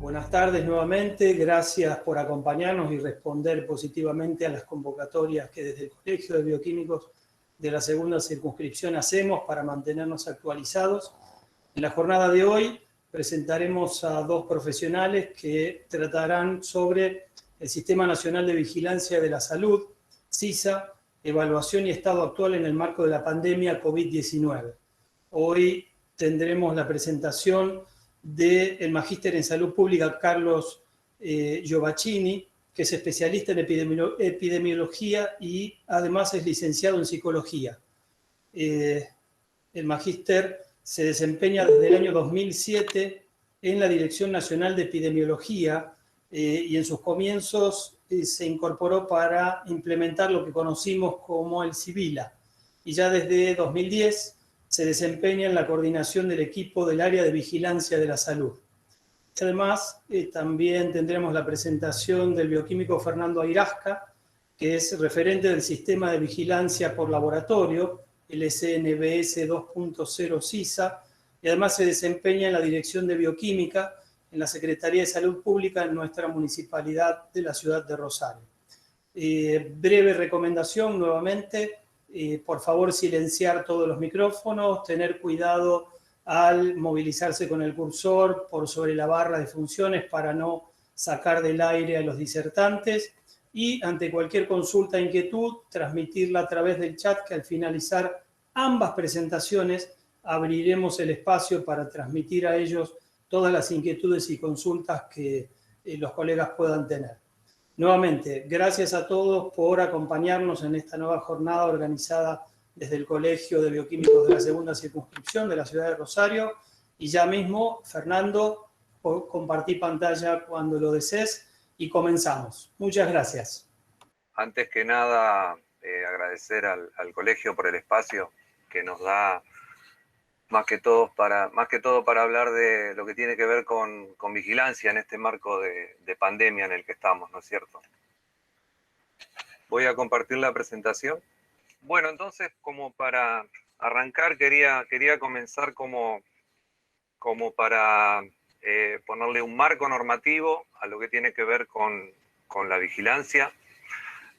Buenas tardes nuevamente, gracias por acompañarnos y responder positivamente a las convocatorias que desde el Colegio de Bioquímicos de la segunda circunscripción hacemos para mantenernos actualizados. En la jornada de hoy presentaremos a dos profesionales que tratarán sobre el Sistema Nacional de Vigilancia de la Salud, SISA, evaluación y estado actual en el marco de la pandemia COVID-19. Hoy tendremos la presentación del Magíster en Salud Pública Carlos Giovaccini, que es especialista en epidemiología y además es licenciado en psicología. El Magíster se desempeña desde el año 2007 en la Dirección Nacional de Epidemiología y en sus comienzos se incorporó para implementar lo que conocimos como el CIVILA. Y ya desde 2010 se desempeña en la coordinación del equipo del área de vigilancia de la salud. Además, también tendremos la presentación del bioquímico Fernando Airasca, que es referente del Sistema de Vigilancia por Laboratorio, el SNBS 2.0 SISA, y además se desempeña en la Dirección de Bioquímica en la Secretaría de Salud Pública en nuestra municipalidad de la ciudad de Rosario. Breve recomendación nuevamente, por favor silenciar todos los micrófonos, tener cuidado al movilizarse con el cursor por sobre la barra de funciones para no sacar del aire a los disertantes y ante cualquier consulta o inquietud transmitirla a través del chat, que al finalizar ambas presentaciones abriremos el espacio para transmitir a ellos todas las inquietudes y consultas que los colegas puedan tener. Nuevamente, gracias a todos por acompañarnos en esta nueva jornada organizada desde el Colegio de Bioquímicos de la segunda circunscripción de la ciudad de Rosario. Y ya mismo, Fernando, compartí pantalla cuando lo desees y comenzamos. Muchas gracias. Antes que nada, agradecer al colegio por el espacio que nos da, más que todo para hablar de lo que tiene que ver con vigilancia en este marco de pandemia en el que estamos, ¿no es cierto? Voy a compartir la presentación. Bueno, entonces, como para arrancar, quería comenzar como para ponerle un marco normativo a lo que tiene que ver con la vigilancia.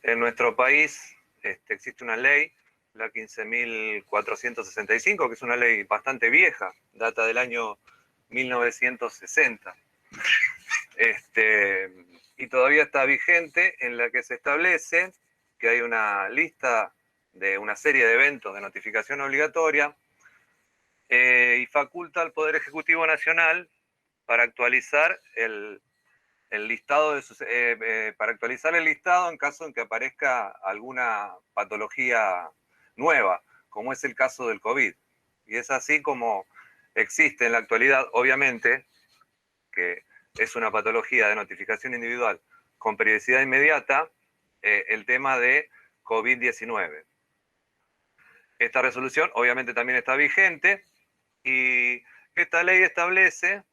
En nuestro país existe una ley, la 15.465, que es una ley bastante vieja, data del año 1960. Y todavía está vigente, en la que se establece que hay una lista de una serie de eventos de notificación obligatoria y faculta al Poder Ejecutivo Nacional para actualizar el listado para actualizar el listado en caso en que aparezca alguna patología nueva, como es el caso del COVID. Y es así como existe en la actualidad, obviamente, que es una patología de notificación individual con periodicidad inmediata, el tema de COVID-19. Esta resolución obviamente también está vigente y esta ley establece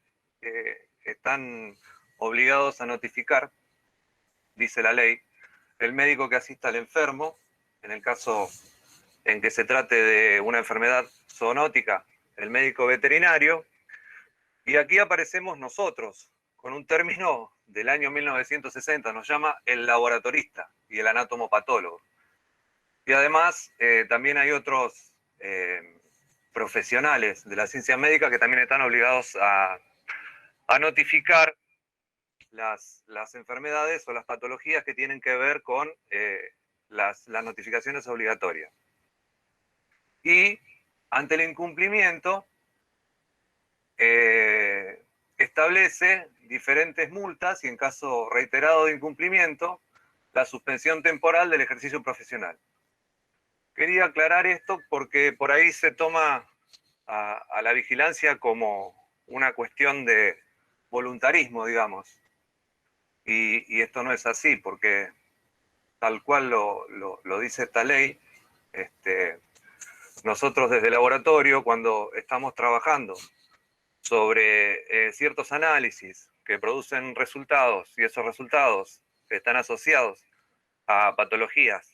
que están obligados a notificar, dice la ley, el médico que asista al enfermo, en el caso en que se trate de una enfermedad zoonótica, el médico veterinario, y aquí aparecemos nosotros, con un término del año 1960, nos llama el laboratorista y el anatomopatólogo. Y además también hay otros profesionales de la ciencia médica que también están obligados a notificar las enfermedades o las patologías que tienen que ver con las notificaciones obligatorias. Y ante el incumplimiento, establece diferentes multas y en caso reiterado de incumplimiento, la suspensión temporal del ejercicio profesional. Quería aclarar esto porque por ahí se toma a la vigilancia como una cuestión de voluntarismo, digamos. Y esto no es así, porque tal cual lo dice esta ley, nosotros desde el laboratorio, cuando estamos trabajando sobre ciertos análisis que producen resultados, y esos resultados están asociados a patologías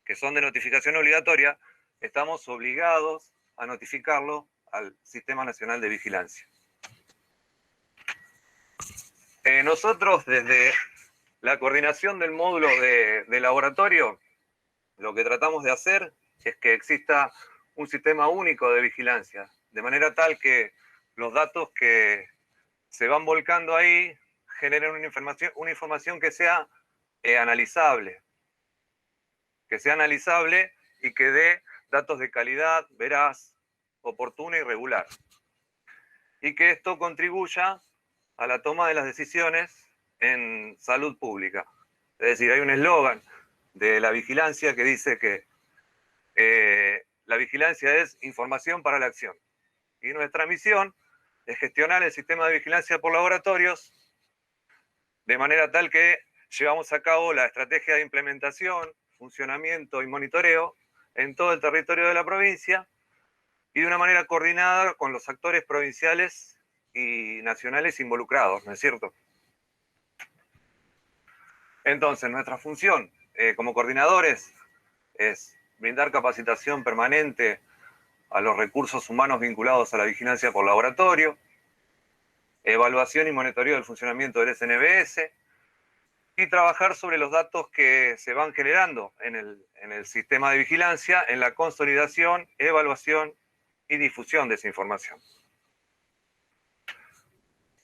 que son de notificación obligatoria, estamos obligados a notificarlo al Sistema Nacional de Vigilancia. Nosotros desde la coordinación del módulo de laboratorio, lo que tratamos de hacer es que exista un sistema único de vigilancia, de manera tal que los datos que se van volcando ahí generen una información que sea analizable, y que dé datos de calidad, veraz, oportuna y regular. Y que esto contribuya a la toma de las decisiones en salud pública. Es decir, hay un eslogan de la vigilancia que dice que la vigilancia es información para la acción. Y nuestra misión es gestionar el sistema de vigilancia por laboratorios de manera tal que llevamos a cabo la estrategia de implementación, funcionamiento y monitoreo en todo el territorio de la provincia y de una manera coordinada con los actores provinciales y nacionales involucrados, ¿no es cierto? Entonces, nuestra función como coordinadores es brindar capacitación permanente a los recursos humanos vinculados a la vigilancia por laboratorio, evaluación y monitoreo del funcionamiento del SNBS, y trabajar sobre los datos que se van generando en el sistema de vigilancia, en la consolidación, evaluación y difusión de esa información.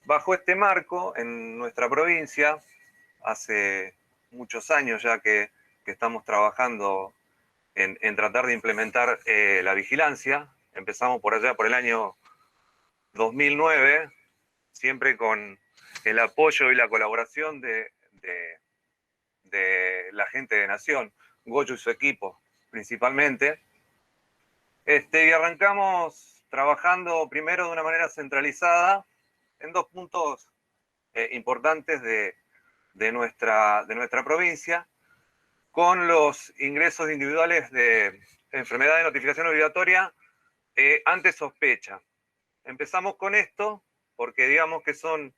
Bajo este marco, en nuestra provincia, hace muchos años ya que estamos trabajando en tratar de implementar la vigilancia. Empezamos por allá por el año 2009, siempre con el apoyo y la colaboración de la gente de Nación, Goyo y su equipo principalmente. Y arrancamos trabajando primero de una manera centralizada en dos puntos importantes de nuestra provincia, con los ingresos individuales de enfermedad de notificación obligatoria ante sospecha. Empezamos con esto porque digamos que son,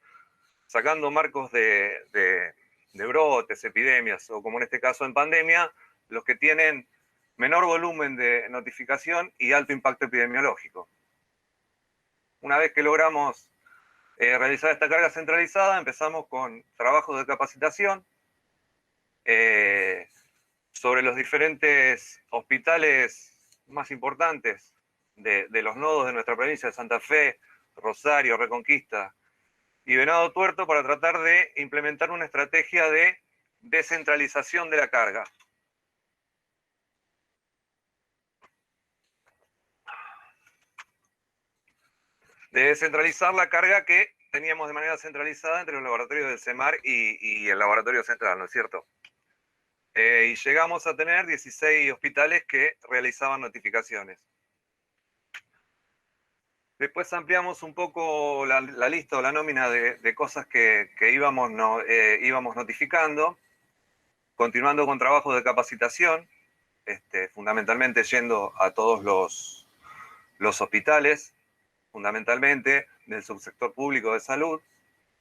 sacando marcos de brotes, epidemias, o como en este caso en pandemia, los que tienen menor volumen de notificación y alto impacto epidemiológico. Una vez que logramos realizar esta carga centralizada, empezamos con trabajos de capacitación sobre los diferentes hospitales más importantes de los nodos de nuestra provincia de Santa Fe, Rosario, Reconquista y Venado Tuerto, para tratar de implementar una estrategia de descentralización de la carga. De descentralizar la carga que teníamos de manera centralizada entre los laboratorios del CEMAR y el laboratorio central, ¿no es cierto? Y llegamos a tener 16 hospitales que realizaban notificaciones. Después ampliamos un poco la lista o la nómina de cosas que íbamos notificando, continuando con trabajos de capacitación, fundamentalmente yendo a todos los hospitales, fundamentalmente del subsector público de salud,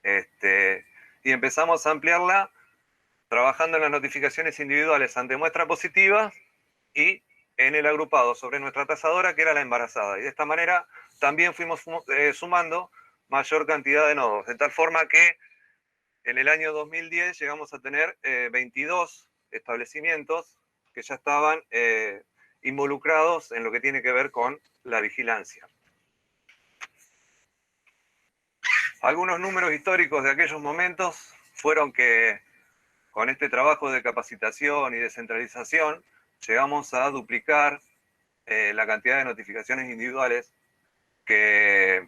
y empezamos a ampliarla trabajando en las notificaciones individuales ante muestras positivas y en el agrupado sobre nuestra tasadora, que era la embarazada. Y de esta manera también fuimos sumando mayor cantidad de nodos, de tal forma que en el año 2010 llegamos a tener 22 establecimientos que ya estaban involucrados en lo que tiene que ver con la vigilancia. Algunos números históricos de aquellos momentos fueron que con este trabajo de capacitación y descentralización llegamos a duplicar la cantidad de notificaciones individuales que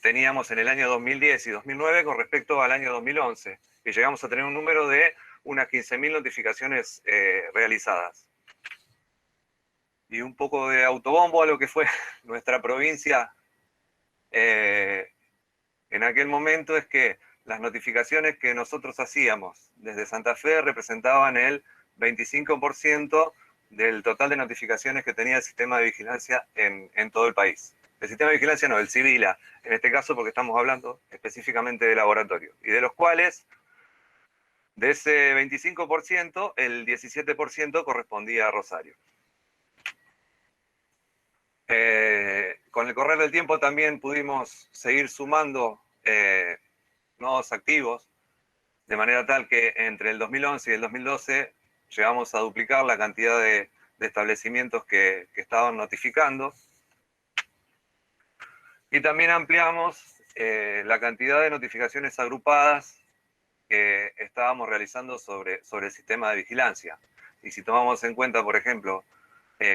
teníamos en el año 2010 y 2009 con respecto al año 2011, y llegamos a tener un número de unas 15.000 notificaciones realizadas. Y un poco de autobombo a lo que fue nuestra provincia en aquel momento es que las notificaciones que nosotros hacíamos desde Santa Fe representaban el 25% del total de notificaciones que tenía el sistema de vigilancia en todo el país. El sistema de vigilancia no, el CIVILA, en este caso porque estamos hablando específicamente de laboratorio, y de los cuales, de ese 25%, el 17% correspondía a Rosario. Con el correr del tiempo también pudimos seguir sumando nodos activos, de manera tal que entre el 2011 y el 2012 llegamos a duplicar la cantidad de establecimientos que estaban notificando. Y también ampliamos la cantidad de notificaciones agrupadas que estábamos realizando sobre el sistema de vigilancia. Y si tomamos en cuenta, por ejemplo,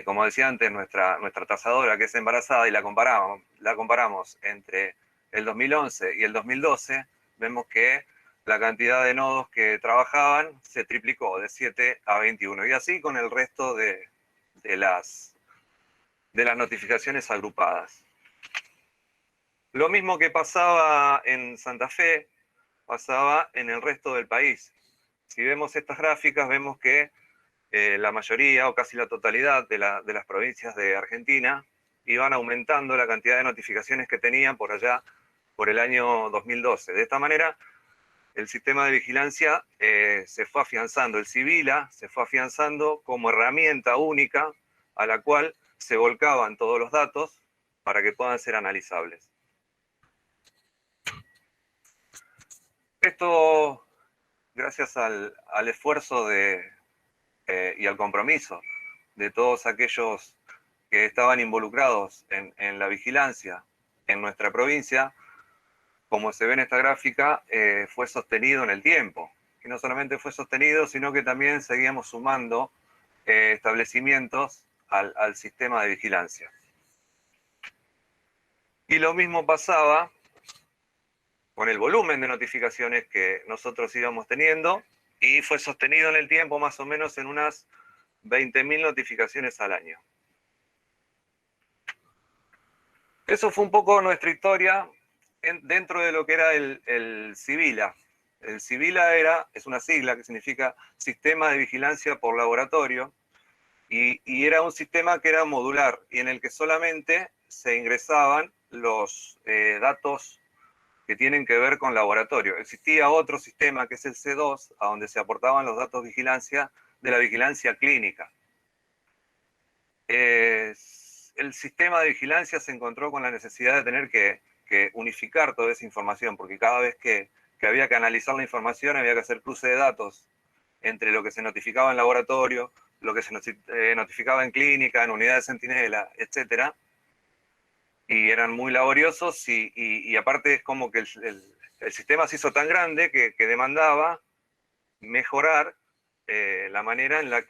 como decía antes, nuestra tasadora que es embarazada y la comparamos entre el 2011 y el 2012, vemos que la cantidad de nodos que trabajaban se triplicó de 7 a 21. Y así con el resto de las notificaciones agrupadas. Lo mismo que pasaba en Santa Fe, pasaba en el resto del país. Si vemos estas gráficas, vemos que la mayoría o casi la totalidad de las provincias de Argentina iban aumentando la cantidad de notificaciones que tenían por allá por el año 2012. De esta manera, el sistema de vigilancia se fue afianzando, el Civila se fue afianzando como herramienta única a la cual se volcaban todos los datos para que puedan ser analizables. Esto, gracias al esfuerzo y al compromiso de todos aquellos que estaban involucrados en la vigilancia en nuestra provincia, como se ve en esta gráfica, fue sostenido en el tiempo. Y no solamente fue sostenido, sino que también seguíamos sumando establecimientos al sistema de vigilancia. Y lo mismo pasaba con el volumen de notificaciones que nosotros íbamos teniendo, y fue sostenido en el tiempo más o menos en unas 20.000 notificaciones al año. Eso fue un poco nuestra historia dentro de lo que era el Civila. El Civila es una sigla que significa Sistema de Vigilancia por Laboratorio, y era un sistema que era modular y en el que solamente se ingresaban los datos que tienen que ver con laboratorio. Existía otro sistema que es el C2, a donde se aportaban los datos de la vigilancia clínica. El sistema de vigilancia se encontró con la necesidad de tener que unificar toda esa información, porque cada vez que había que analizar la información había que hacer cruce de datos entre lo que se notificaba en laboratorio, lo que se notificaba en clínica, en unidad de centinela, etc. Y eran muy laboriosos y aparte es como que el sistema se hizo tan grande que demandaba mejorar la manera en la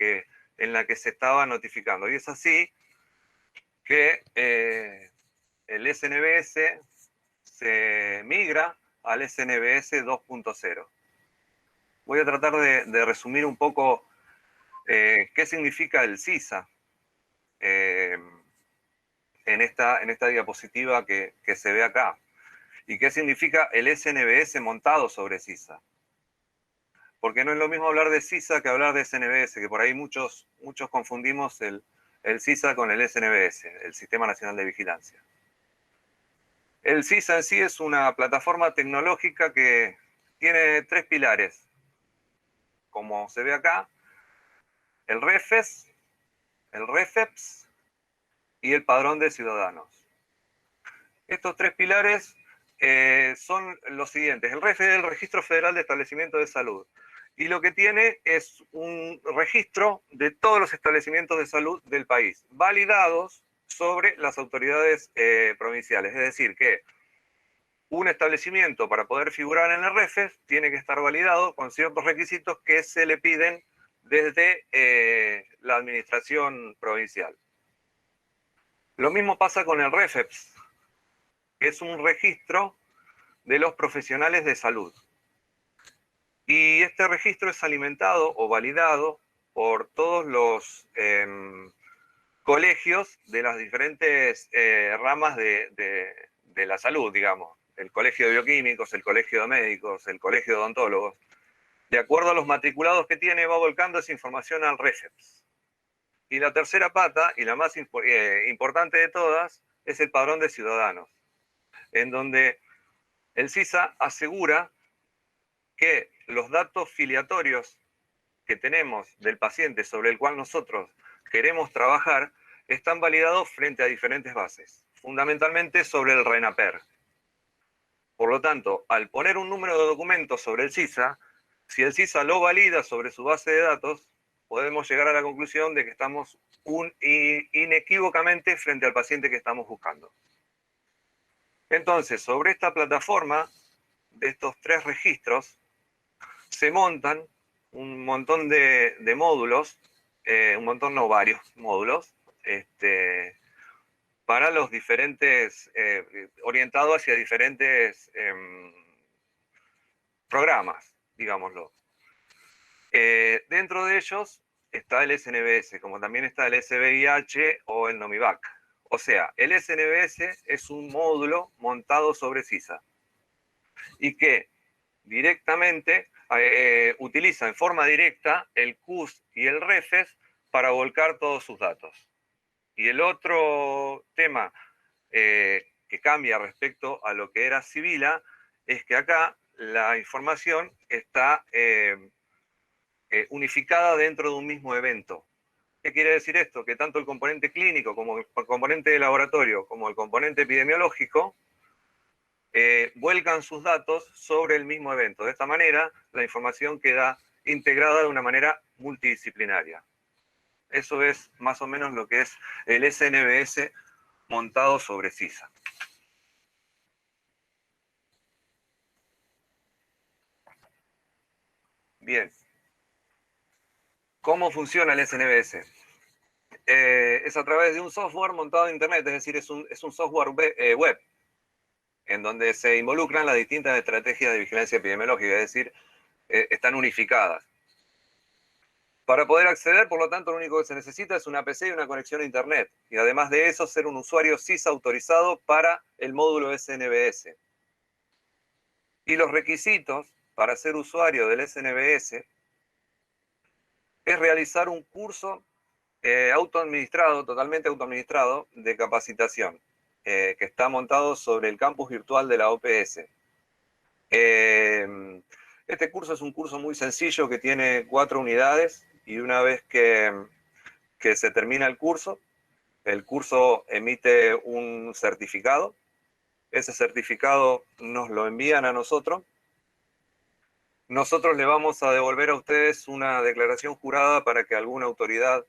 que se estaba notificando. Y es así que el SNBS se migra al SNBS 2.0. Voy a tratar de resumir un poco qué significa el CISA en esta diapositiva que se ve acá, y qué significa el SNBS montado sobre CISA. Porque no es lo mismo hablar de CISA que hablar de SNBS, que por ahí muchos confundimos el CISA con el SNBS, el Sistema Nacional de Vigilancia. El CISA en sí es una plataforma tecnológica que tiene 3 pilares, como se ve acá: el REFES, el REFEPS y el Padrón de Ciudadanos. Estos 3 pilares son los siguientes. El REFES es el Registro Federal de Establecimientos de Salud, y lo que tiene es un registro de todos los establecimientos de salud del país, validados sobre las autoridades provinciales. Es decir, que un establecimiento, para poder figurar en el REFES, tiene que estar validado con ciertos requisitos que se le piden desde la administración provincial. Lo mismo pasa con el REFEPS, que es un registro de los profesionales de salud. Y este registro es alimentado o validado por todos los colegios de las diferentes ramas de la salud, digamos. El Colegio de Bioquímicos, el Colegio de Médicos, el Colegio de Odontólogos. De acuerdo a los matriculados que tiene, va volcando esa información al REFEPS. Y la tercera pata, y la más importante de todas, es el Padrón de Ciudadanos, en donde el CISA asegura que los datos filiatorios que tenemos del paciente sobre el cual nosotros queremos trabajar están validados frente a diferentes bases, fundamentalmente sobre el RENAPER. Por lo tanto, al poner un número de documento sobre el CISA, si el CISA lo valida sobre su base de datos, podemos llegar a la conclusión de que estamos inequívocamente frente al paciente que estamos buscando. Entonces, sobre esta plataforma de estos 3 registros, se montan un montón de módulos, varios módulos, para los diferentes, orientados hacia diferentes programas, digámoslo. Dentro de ellos está el SNBS, como también está el SBIH o el NOMIVAC. O sea, el SNBS es un módulo montado sobre CISA y que directamente utiliza en forma directa el CUS y el REFES para volcar todos sus datos. Y el otro tema que cambia respecto a lo que era Sibila es que acá la información está unificada dentro de un mismo evento. ¿Qué quiere decir esto? Que tanto el componente clínico como el componente de laboratorio como el componente epidemiológico vuelcan sus datos sobre el mismo evento. De esta manera, la información queda integrada de una manera multidisciplinaria. Eso es más o menos lo que es el SNBS montado sobre CISA. Bien. ¿Cómo funciona el SNBS? Es a través de un software montado en Internet, es decir, es un software web, en donde se involucran las distintas estrategias de vigilancia epidemiológica, es decir, están unificadas. Para poder acceder, por lo tanto, lo único que se necesita es una PC y una conexión a Internet. Y además de eso, ser un usuario CISA autorizado para el módulo SNBS. Y los requisitos para ser usuario del SNBS es realizar un curso autoadministrado, totalmente autoadministrado, de capacitación, que está montado sobre el campus virtual de la OPS. Este curso es un curso muy sencillo que tiene 4 unidades y una vez que se termina el curso emite un certificado. Ese certificado nos lo envían a nosotros. Nosotros le vamos a devolver a ustedes una declaración jurada para que alguna autoridad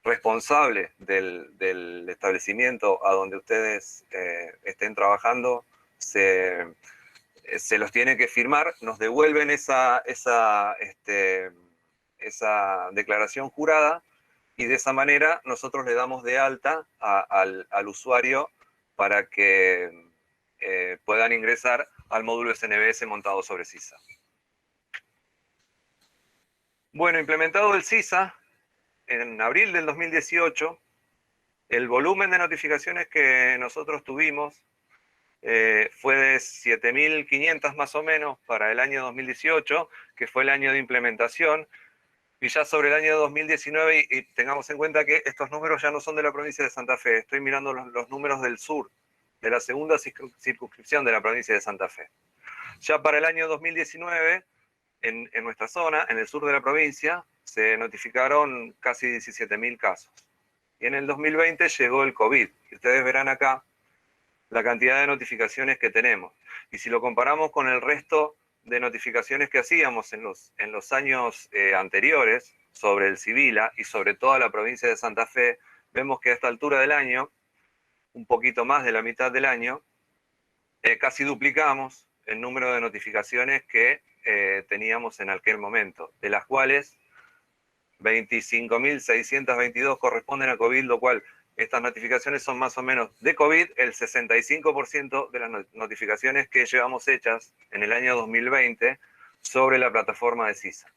responsable del establecimiento a donde ustedes estén trabajando se los tiene que firmar, nos devuelven esa declaración jurada y de esa manera nosotros le damos de alta al usuario para que puedan ingresar al módulo SNBS montado sobre CISA. Bueno, implementado el CISA, en abril del 2018, el volumen de notificaciones que nosotros tuvimos fue de 7.500 más o menos para el año 2018, que fue el año de implementación, y ya sobre el año 2019, y tengamos en cuenta que estos números ya no son de la provincia de Santa Fe, estoy mirando los números del sur, de la segunda circunscripción de la provincia de Santa Fe. Ya para el año 2019, en nuestra zona, en el sur de la provincia, se notificaron casi 17.000 casos. Y en el 2020 llegó el COVID, y ustedes verán acá la cantidad de notificaciones que tenemos. Y si lo comparamos con el resto de notificaciones que hacíamos en los años anteriores sobre el Sibila y sobre toda la provincia de Santa Fe, vemos que a esta altura del año, un poquito más de la mitad del año, casi duplicamos el número de notificaciones que teníamos en aquel momento, de las cuales 25.622 corresponden a COVID, lo cual estas notificaciones son más o menos de COVID, el 65% de las notificaciones que llevamos hechas en el año 2020 sobre la plataforma de CISA.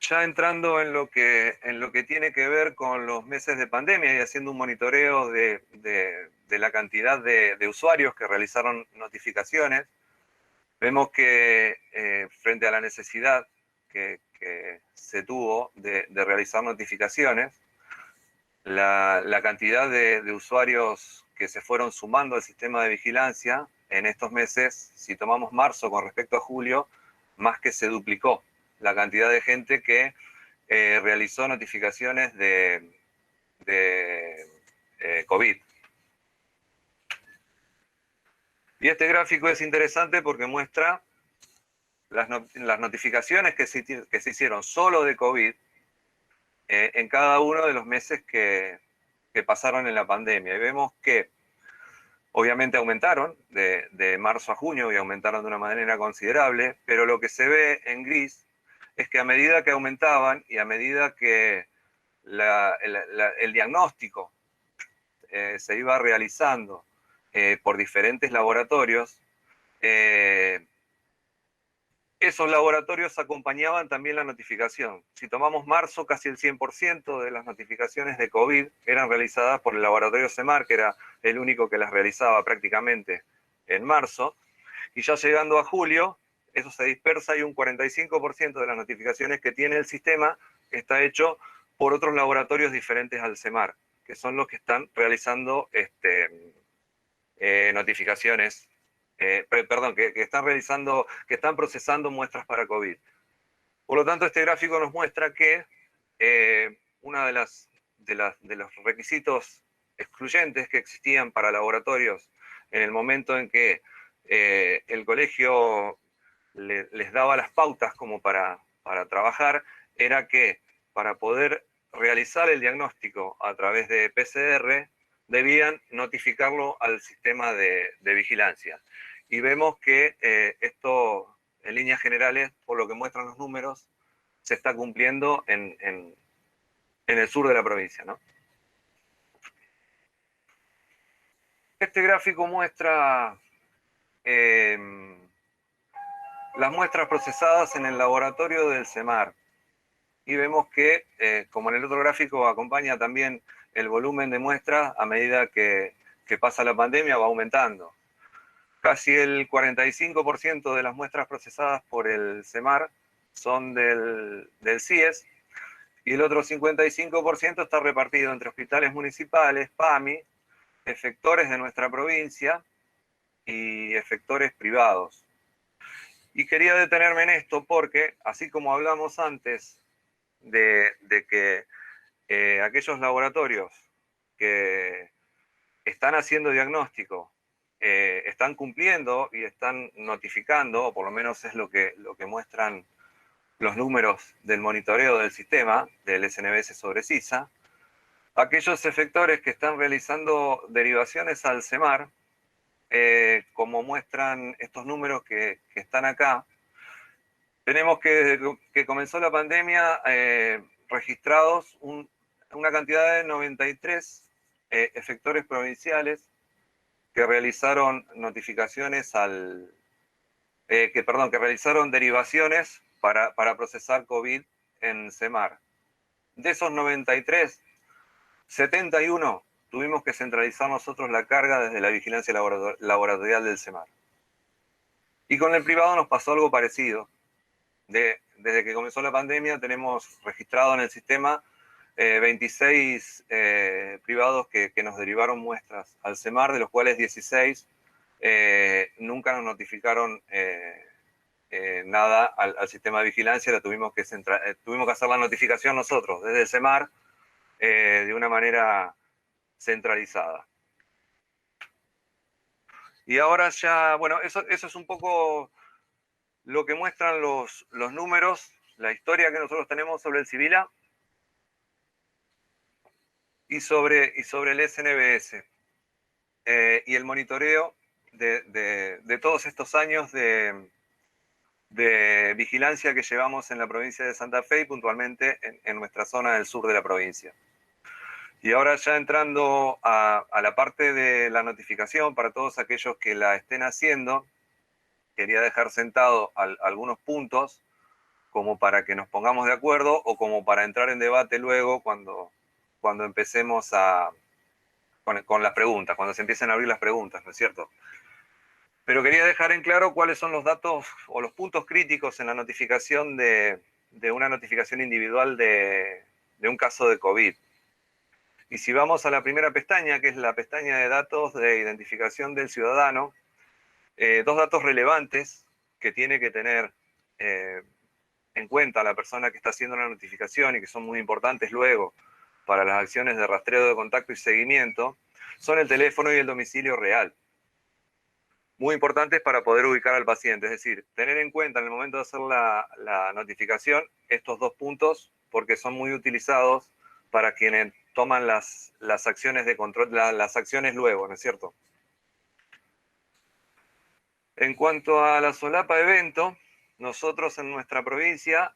Ya entrando en lo que tiene que ver con los meses de pandemia y haciendo un monitoreo de la cantidad de usuarios que realizaron notificaciones, vemos que frente a la necesidad que se tuvo de realizar notificaciones, la cantidad de usuarios que se fueron sumando al sistema de vigilancia en estos meses, si tomamos marzo con respecto a julio, más que se duplicó la cantidad de gente que realizó notificaciones de COVID. Y este gráfico es interesante porque muestra las notificaciones que se hicieron solo de COVID en cada uno de los meses que pasaron en la pandemia. Y vemos que obviamente aumentaron de marzo a junio y aumentaron de una manera considerable, pero lo que se ve en gris es que a medida que aumentaban y a medida que el diagnóstico se iba realizando por diferentes laboratorios, esos laboratorios acompañaban también la notificación. Si tomamos marzo, casi el 100% de las notificaciones de COVID eran realizadas por el laboratorio CEMAR, que era el único que las realizaba prácticamente en marzo. Y ya llegando a julio, eso se dispersa y un 45% de las notificaciones que tiene el sistema está hecho por otros laboratorios diferentes al CEMAR, que son los que están realizando notificaciones, perdón, que están procesando muestras para COVID. Por lo tanto, este gráfico nos muestra que uno de los requisitos excluyentes que existían para laboratorios en el momento en que el colegio les daba las pautas como para trabajar, era que para poder realizar el diagnóstico a través de PCR, debían notificarlo al sistema de vigilancia. Y vemos que esto, en líneas generales, por lo que muestran los números, se está cumpliendo en el sur de la provincia, ¿no? Este gráfico muestra las muestras procesadas en el laboratorio del CEMAR. Y vemos que, como en el otro gráfico, acompaña también el volumen de muestras a medida que pasa la pandemia, va aumentando. Casi el 45% de las muestras procesadas por el CEMAR son del CIES, y el otro 55% está repartido entre hospitales municipales, PAMI, efectores de nuestra provincia y efectores privados. Y quería detenerme en esto porque, así como hablamos antes de que aquellos laboratorios que están haciendo diagnóstico están cumpliendo y están notificando, o por lo menos es lo que muestran los números del monitoreo del sistema, del SNBS sobre CISA, aquellos efectores que están realizando derivaciones al CEMAR, como muestran estos números que están acá, tenemos que desde que comenzó la pandemia registrados una cantidad de 93 efectores provinciales que realizaron notificaciones que realizaron derivaciones para procesar COVID en CEMAR. De esos 93, 71 tuvimos que centralizar nosotros la carga desde la vigilancia laboratorial del CEMAR. Y con el privado nos pasó algo parecido. Desde que comenzó la pandemia tenemos registrado en el sistema 26 privados que nos derivaron muestras al CEMAR, de los cuales 16 nunca nos notificaron nada al sistema de vigilancia. Tuvimos que hacer la notificación nosotros desde el CEMAR de una manera centralizada. Y ahora ya, bueno, eso es un poco lo que muestran los números, la historia que nosotros tenemos sobre el Sibila y sobre el SNBS y el monitoreo de todos estos años de vigilancia que llevamos en la provincia de Santa Fe y puntualmente en nuestra zona del sur de la provincia. Y ahora ya entrando a la parte de la notificación para todos aquellos que la estén haciendo, quería dejar sentado algunos puntos como para que nos pongamos de acuerdo o como para entrar en debate luego cuando empecemos con las preguntas, cuando se empiecen a abrir las preguntas, ¿no es cierto? Pero quería dejar en claro cuáles son los datos o los puntos críticos en la notificación de una notificación individual de un caso de COVID. Y si vamos a la primera pestaña, que es la pestaña de datos de identificación del ciudadano, dos datos relevantes que tiene que tener en cuenta la persona que está haciendo la notificación y que son muy importantes luego para las acciones de rastreo de contacto y seguimiento, son el teléfono y el domicilio real. muy importantes para poder ubicar al paciente. Es decir, tener en cuenta en el momento de hacer la notificación estos dos puntos, porque son muy utilizados para quienes toman las acciones de control, las acciones luego, ¿no es cierto? En cuanto a la solapa evento, nosotros en nuestra provincia,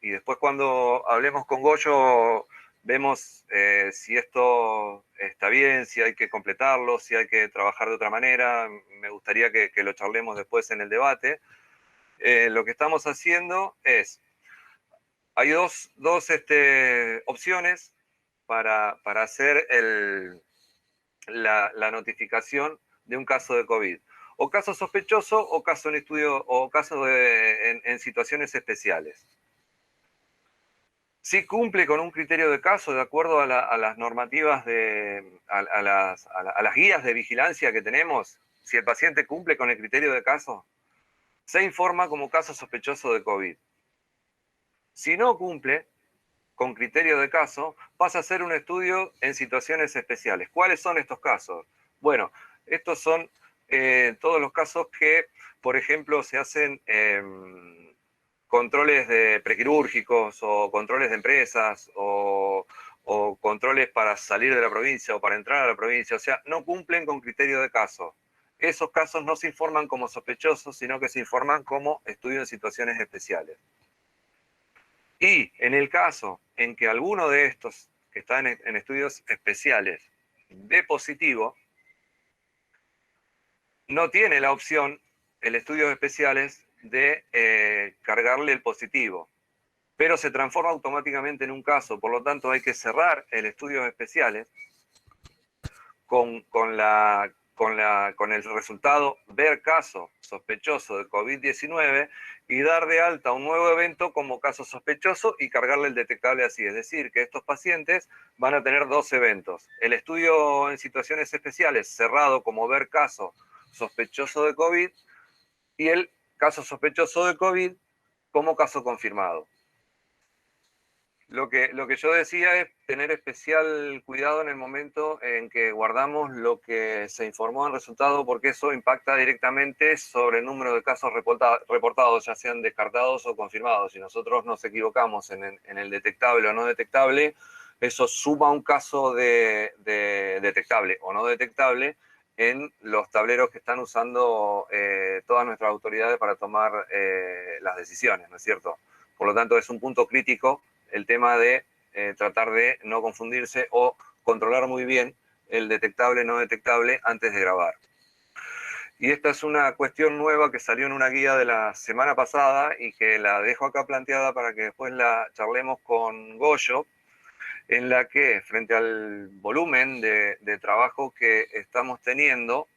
y después cuando hablemos con Goyo, vemos si esto está bien, si hay que completarlo, si hay que trabajar de otra manera. Me gustaría que lo charlemos después en el debate. Lo que estamos haciendo es, hay dos opciones para hacer la notificación de un caso de COVID. O caso sospechoso o caso en estudio o caso en situaciones especiales. Si cumple con un criterio de caso de acuerdo a las normativas, a las guías de vigilancia que tenemos, si el paciente cumple con el criterio de caso, se informa como caso sospechoso de COVID. Si no cumple con criterio de caso, pasa a ser un estudio en situaciones especiales. ¿Cuáles son estos casos? Bueno, estos son todos los casos que, por ejemplo, se hacen controles de prequirúrgicos o controles de empresas o controles para salir de la provincia o para entrar a la provincia. O sea, no cumplen con criterio de caso. Esos casos no se informan como sospechosos, sino que se informan como estudio en situaciones especiales. Y en el caso en que alguno de estos que están en estudios especiales dé positivo, no tiene la opción el estudios especiales de cargarle el positivo, pero se transforma automáticamente en un caso. Por lo tanto, hay que cerrar el estudios especiales con el resultado ver caso sospechoso de COVID-19 y dar de alta un nuevo evento como caso sospechoso y cargarle el detectable así. Es decir, que estos pacientes van a tener dos eventos. El estudio en situaciones especiales cerrado como ver caso sospechoso de COVID y el caso sospechoso de COVID como caso confirmado. Lo que yo decía es tener especial cuidado en el momento en que guardamos lo que se informó en resultado, porque eso impacta directamente sobre el número de casos reportados, ya sean descartados o confirmados. Si nosotros nos equivocamos en el detectable o no detectable, eso suma un caso de detectable o no detectable en los tableros que están usando todas nuestras autoridades para tomar las decisiones, ¿no es cierto? Por lo tanto, es un punto crítico el tema de tratar de no confundirse o controlar muy bien el detectable no detectable antes de grabar. Y esta es una cuestión nueva que salió en una guía de la semana pasada y que la dejo acá planteada para que después la charlemos con Goyo, en la que frente al volumen de trabajo que estamos teniendo,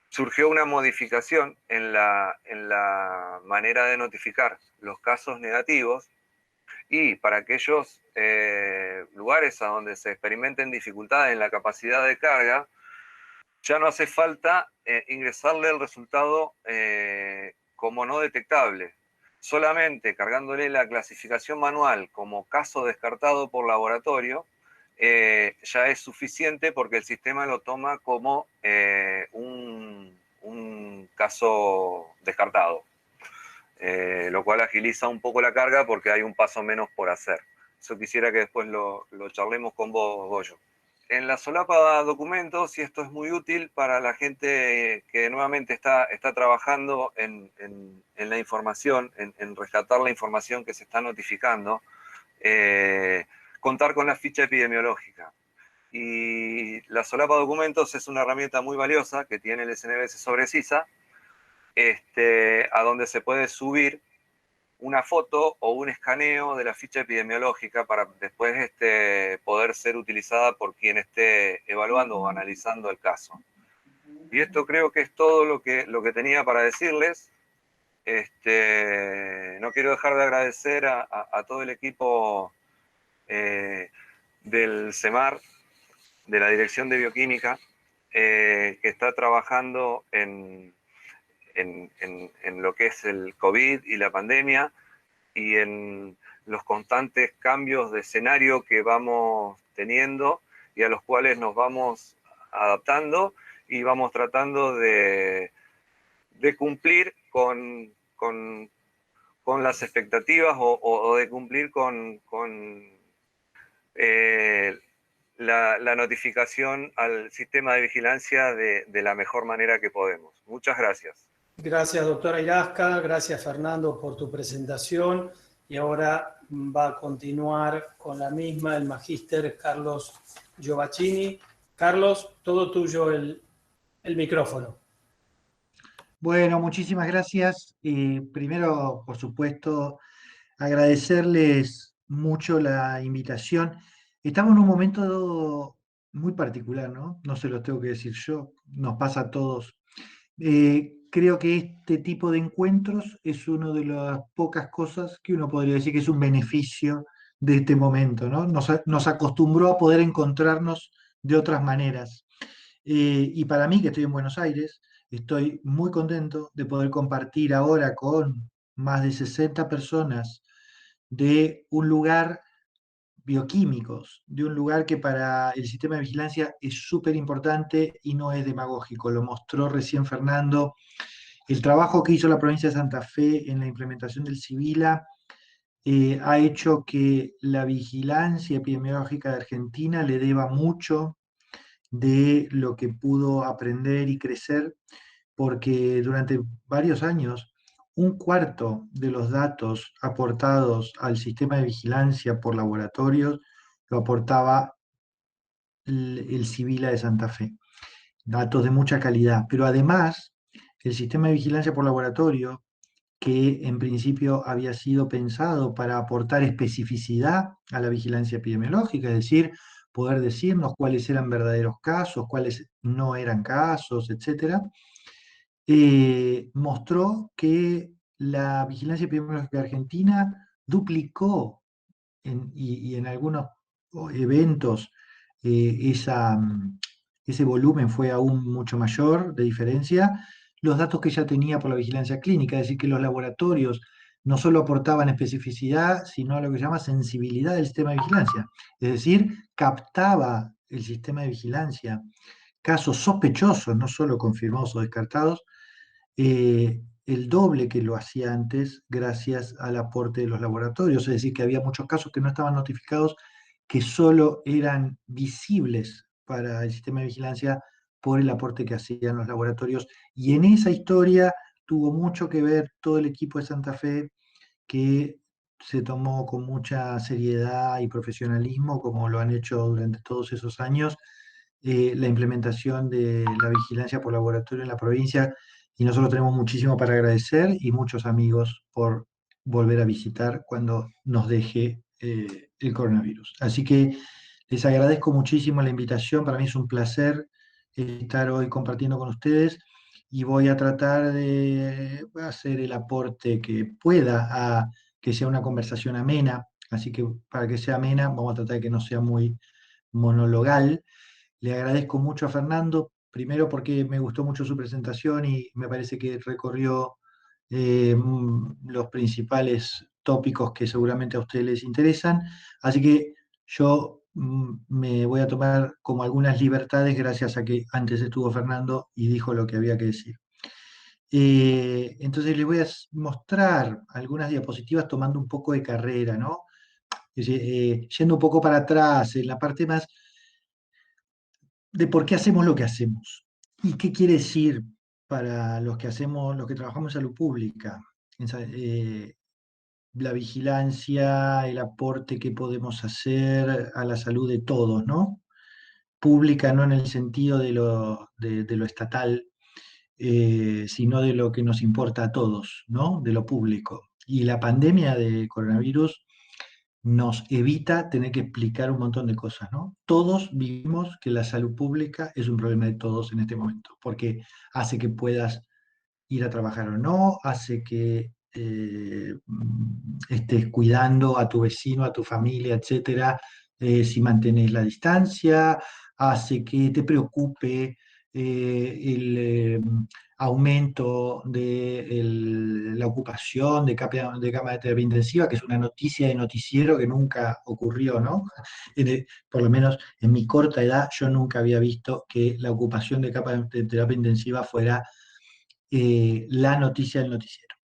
surgió una modificación en la manera de notificar los casos negativos. Y para aquellos lugares a donde se experimenten dificultades en la capacidad de carga, ya no hace falta ingresarle el resultado como no detectable. Solamente cargándole la clasificación manual como caso descartado por laboratorio, ya es suficiente porque el sistema lo toma como un caso descartado. Lo cual agiliza un poco la carga porque hay un paso menos por hacer. Eso quisiera que después lo charlemos con vos, Goyo. En la solapa documentos, y esto es muy útil para la gente que nuevamente está trabajando en la información, en rescatar la información que se está notificando, contar con la ficha epidemiológica. Y la solapa documentos es una herramienta muy valiosa que tiene el SNBS sobre CISA, a donde se puede subir una foto o un escaneo de la ficha epidemiológica para después poder ser utilizada por quien esté evaluando o analizando el caso. Y esto creo que es todo lo que tenía para decirles. No quiero dejar de agradecer a todo el equipo del CEMAR, de la Dirección de Bioquímica, que está trabajando en lo que es el COVID y la pandemia y en los constantes cambios de escenario que vamos teniendo y a los cuales nos vamos adaptando y vamos tratando de cumplir con las expectativas o de cumplir con la notificación al sistema de vigilancia de la mejor manera que podemos. Muchas gracias. Gracias, doctora Irasca. Gracias, Fernando, por tu presentación. Y ahora va a continuar con la misma el magíster Carlos Giovaccini. Carlos, todo tuyo el micrófono. Bueno, muchísimas gracias. Primero, por supuesto, agradecerles mucho la invitación. Estamos en un momento muy particular, ¿no? No se lo tengo que decir yo, nos pasa a todos. Creo que este tipo de encuentros es una de las pocas cosas que uno podría decir que es un beneficio de este momento, ¿no? Nos acostumbró a poder encontrarnos de otras maneras. Y para mí, que estoy en Buenos Aires, estoy muy contento de poder compartir ahora con más de 60 personas de un lugar bioquímicos, de un lugar que para el sistema de vigilancia es súper importante y no es demagógico. Lo mostró recién Fernando. El trabajo que hizo la provincia de Santa Fe en la implementación del Civila ha hecho que la vigilancia epidemiológica de Argentina le deba mucho de lo que pudo aprender y crecer, porque durante varios años un cuarto de los datos aportados al sistema de vigilancia por laboratorios lo aportaba el Civila de Santa Fe. Datos de mucha calidad, pero además el sistema de vigilancia por laboratorio, que en principio había sido pensado para aportar especificidad a la vigilancia epidemiológica, es decir, poder decirnos cuáles eran verdaderos casos, cuáles no eran casos, etcétera, mostró que la vigilancia epidemiológica argentina duplicó y en algunos eventos ese volumen fue aún mucho mayor de diferencia, los datos que ya tenía por la vigilancia clínica, es decir, que los laboratorios no solo aportaban especificidad, sino lo que se llama sensibilidad del sistema de vigilancia, es decir, captaba el sistema de vigilancia casos sospechosos, no solo confirmados o descartados, el doble que lo hacía antes gracias al aporte de los laboratorios, es decir, que había muchos casos que no estaban notificados, que solo eran visibles para el sistema de vigilancia por el aporte que hacían los laboratorios. Y en esa historia tuvo mucho que ver todo el equipo de Santa Fe, que se tomó con mucha seriedad y profesionalismo, como lo han hecho durante todos esos años, la implementación de la vigilancia por laboratorio en la provincia, y nosotros tenemos muchísimo para agradecer y muchos amigos por volver a visitar cuando nos deje el coronavirus. Así que les agradezco muchísimo la invitación, para mí es un placer estar hoy compartiendo con ustedes y voy a tratar de hacer el aporte que pueda a que sea una conversación amena, así que para que sea amena vamos a tratar de que no sea muy monologal. Le agradezco mucho a Fernando, primero porque me gustó mucho su presentación y me parece que recorrió los principales tópicos que seguramente a ustedes les interesan. Así que yo me voy a tomar como algunas libertades gracias a que antes estuvo Fernando y dijo lo que había que decir. Entonces les voy a mostrar algunas diapositivas tomando un poco de carrera, ¿no? Es decir, yendo un poco para atrás, en la parte más de por qué hacemos lo que hacemos y qué quiere decir para los que hacemos, los que trabajamos en salud pública, la vigilancia, el aporte que podemos hacer a la salud de todos, ¿no? Pública no en el sentido de lo estatal, sino de lo que nos importa a todos, ¿no? De lo público. Y la pandemia de coronavirus nos evita tener que explicar un montón de cosas, ¿no? Todos vivimos que la salud pública es un problema de todos en este momento, porque hace que puedas ir a trabajar o no, hace que estés cuidando a tu vecino, a tu familia, etcétera, si mantienes la distancia, hace que te preocupe el aumento de la ocupación de cama de terapia intensiva, que es una noticia de noticiero que nunca ocurrió, ¿no? Por lo menos en mi corta edad, yo nunca había visto que la ocupación de cama de terapia intensiva fuera la noticia del noticiero.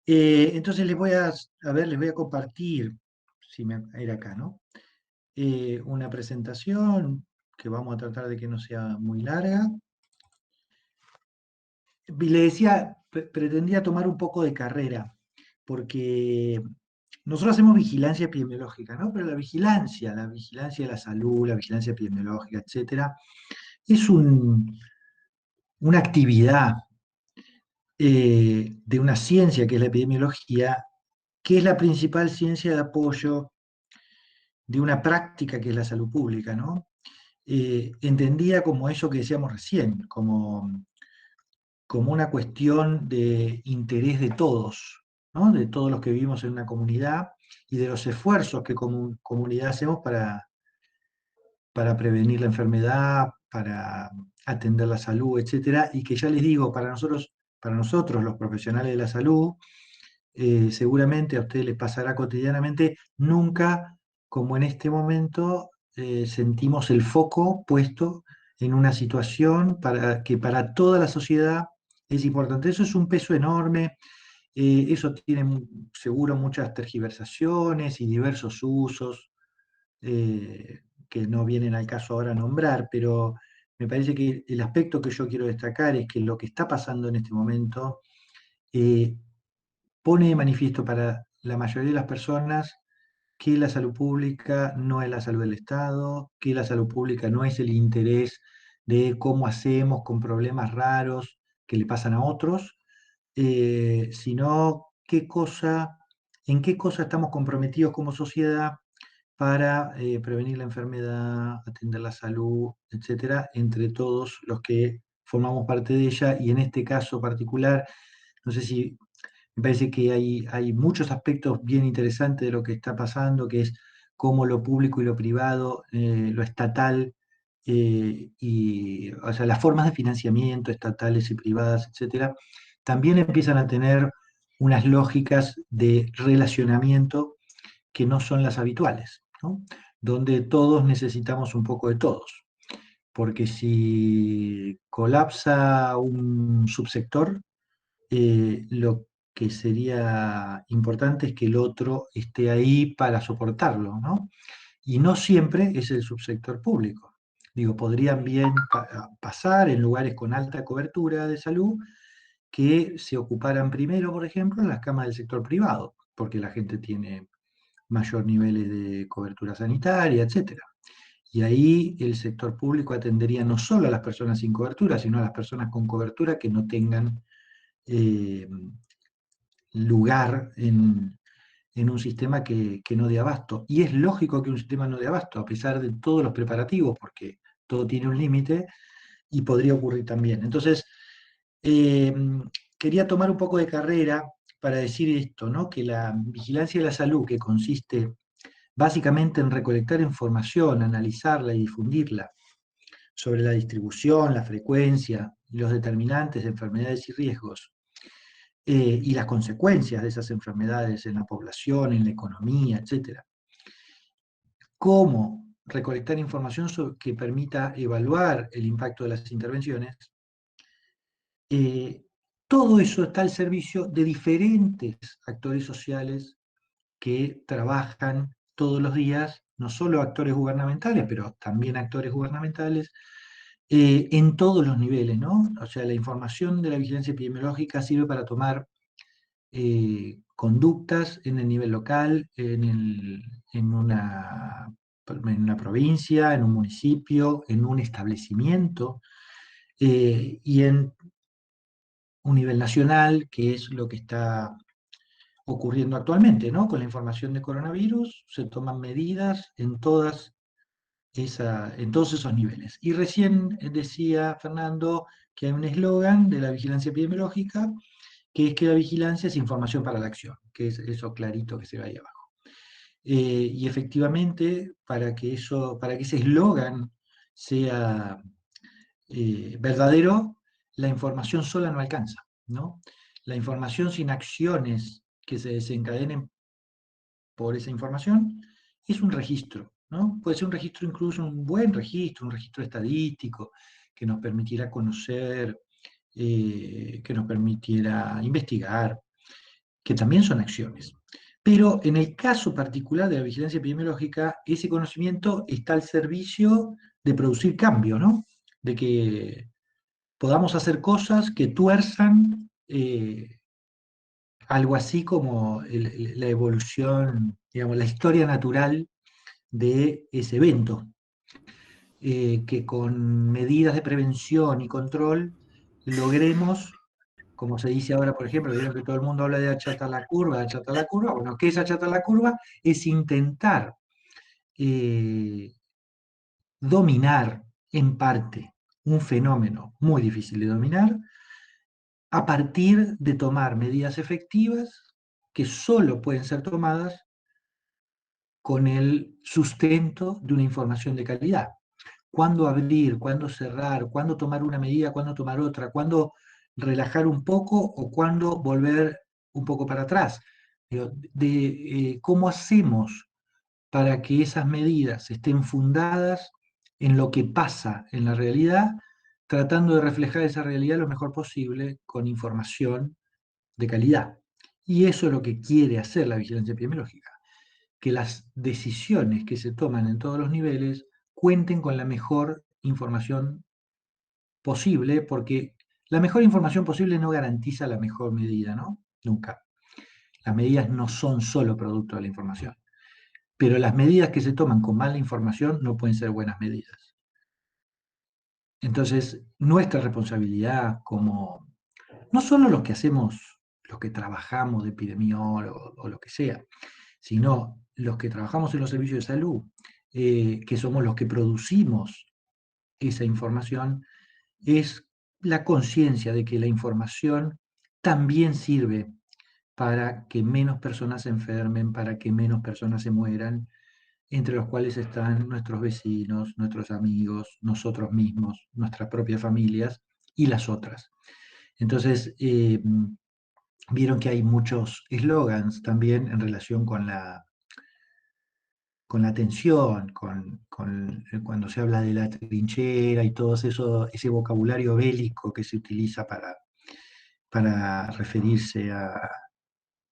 Entonces les voy a compartir, si me era acá, ¿no? Una presentación que vamos a tratar de que no sea muy larga. Le decía, pretendía tomar un poco de carrera, porque nosotros hacemos vigilancia epidemiológica, ¿no? Pero la vigilancia de la salud, la vigilancia epidemiológica, etcétera, es una actividad de una ciencia que es la epidemiología, que es la principal ciencia de apoyo de una práctica que es la salud pública, ¿no? Entendida como eso que decíamos recién, como una cuestión de interés de todos, ¿no? De todos los que vivimos en una comunidad y de los esfuerzos que como comunidad hacemos para prevenir la enfermedad, para atender la salud, etcétera, y que ya les digo, para nosotros los profesionales de la salud, seguramente a ustedes les pasará cotidianamente, nunca como en este momento sentimos el foco puesto en una situación que para toda la sociedad es importante. Eso es un peso enorme, eso tiene seguro muchas tergiversaciones y diversos usos que no vienen al caso ahora nombrar, pero me parece que el aspecto que yo quiero destacar es que lo que está pasando en este momento eh, pone de manifiesto para la mayoría de las personas que la salud pública no es la salud del Estado, que la salud pública no es el interés de cómo hacemos con problemas raros que le pasan a otros, sino en qué cosa estamos comprometidos como sociedad para prevenir la enfermedad, atender la salud, etcétera, entre todos los que formamos parte de ella, y en este caso particular, no sé si me parece que hay muchos aspectos bien interesantes de lo que está pasando, que es cómo lo público y lo privado, lo estatal, o sea, las formas de financiamiento estatales y privadas, etcétera, también empiezan a tener unas lógicas de relacionamiento que no son las habituales, ¿no? Donde todos necesitamos un poco de todos. Porque si colapsa un subsector, lo que sería importante es que el otro esté ahí para soportarlo, ¿no? Y no siempre es el subsector público. Digo, podrían bien pasar en lugares con alta cobertura de salud que se ocuparan primero, por ejemplo, en las camas del sector privado, porque la gente tiene mayor niveles de cobertura sanitaria, etcétera. Y ahí el sector público atendería no solo a las personas sin cobertura, sino a las personas con cobertura que no tengan eh, lugar en un sistema que no dé abasto. Y es lógico que un sistema no dé abasto, a pesar de todos los preparativos, porque todo tiene un límite y podría ocurrir también. Entonces, eh, quería tomar un poco de carrera para decir esto, ¿no? Que la vigilancia de la salud, que consiste básicamente en recolectar información, analizarla y difundirla sobre la distribución, la frecuencia y los determinantes de enfermedades y riesgos, y las consecuencias de esas enfermedades en la población, en la economía, etcétera. Cómo recolectar información que permita evaluar el impacto de las intervenciones. Todo eso está al servicio de diferentes actores sociales que trabajan todos los días, no solo actores gubernamentales, pero también actores gubernamentales, en todos los niveles, ¿no? O sea, la información de la vigilancia epidemiológica sirve para tomar conductas en el nivel local, en una provincia, en un municipio, en un establecimiento, y en un nivel nacional, que es lo que está ocurriendo actualmente, ¿no? Con la información de coronavirus se toman medidas en todos esos niveles. Y recién decía Fernando que hay un eslogan de la vigilancia epidemiológica, que es que la vigilancia es información para la acción, que es eso clarito que se ve ahí abajo. Y efectivamente, para que ese eslogan sea verdadero, la información sola no alcanza, ¿no? La información sin acciones que se desencadenen por esa información es un registro, ¿no? Puede ser un registro, incluso un buen registro, un registro estadístico que nos permitiera conocer, que nos permitiera investigar, que también son acciones. Pero en el caso particular de la vigilancia epidemiológica, ese conocimiento está al servicio de producir cambio, ¿no? De que podamos hacer cosas que tuerzan algo así como la evolución, digamos, la historia natural de ese evento, que con medidas de prevención y control logremos, como se dice ahora, por ejemplo, vieron que todo el mundo habla de achatar la curva, bueno, ¿qué es achatar la curva? Es intentar eh, dominar en parte un fenómeno muy difícil de dominar a partir de tomar medidas efectivas que solo pueden ser tomadas con el sustento de una información de calidad. Cuándo abrir, cuándo cerrar, cuándo tomar una medida, cuándo tomar otra, cuándo relajar un poco o cuándo volver un poco para atrás. Cómo hacemos para que esas medidas estén fundadas en lo que pasa en la realidad, tratando de reflejar esa realidad lo mejor posible con información de calidad. Y eso es lo que quiere hacer la vigilancia epidemiológica, que las decisiones que se toman en todos los niveles cuenten con la mejor información posible, porque la mejor información posible no garantiza la mejor medida, ¿no? Nunca. Las medidas no son solo producto de la información, pero las medidas que se toman con mala información no pueden ser buenas medidas. Entonces, nuestra responsabilidad como, no solo los que hacemos, los que trabajamos de epidemiólogos o lo que sea, sino los que trabajamos en los servicios de salud, que somos los que producimos esa información, es la conciencia de que la información también sirve para que menos personas se enfermen, para que menos personas se mueran, entre los cuales están nuestros vecinos, nuestros amigos, nosotros mismos, nuestras propias familias y las otras. Entonces, vieron que hay muchos eslogans también en relación con la atención, cuando se habla de la trinchera y todo eso, ese vocabulario bélico que se utiliza para referirse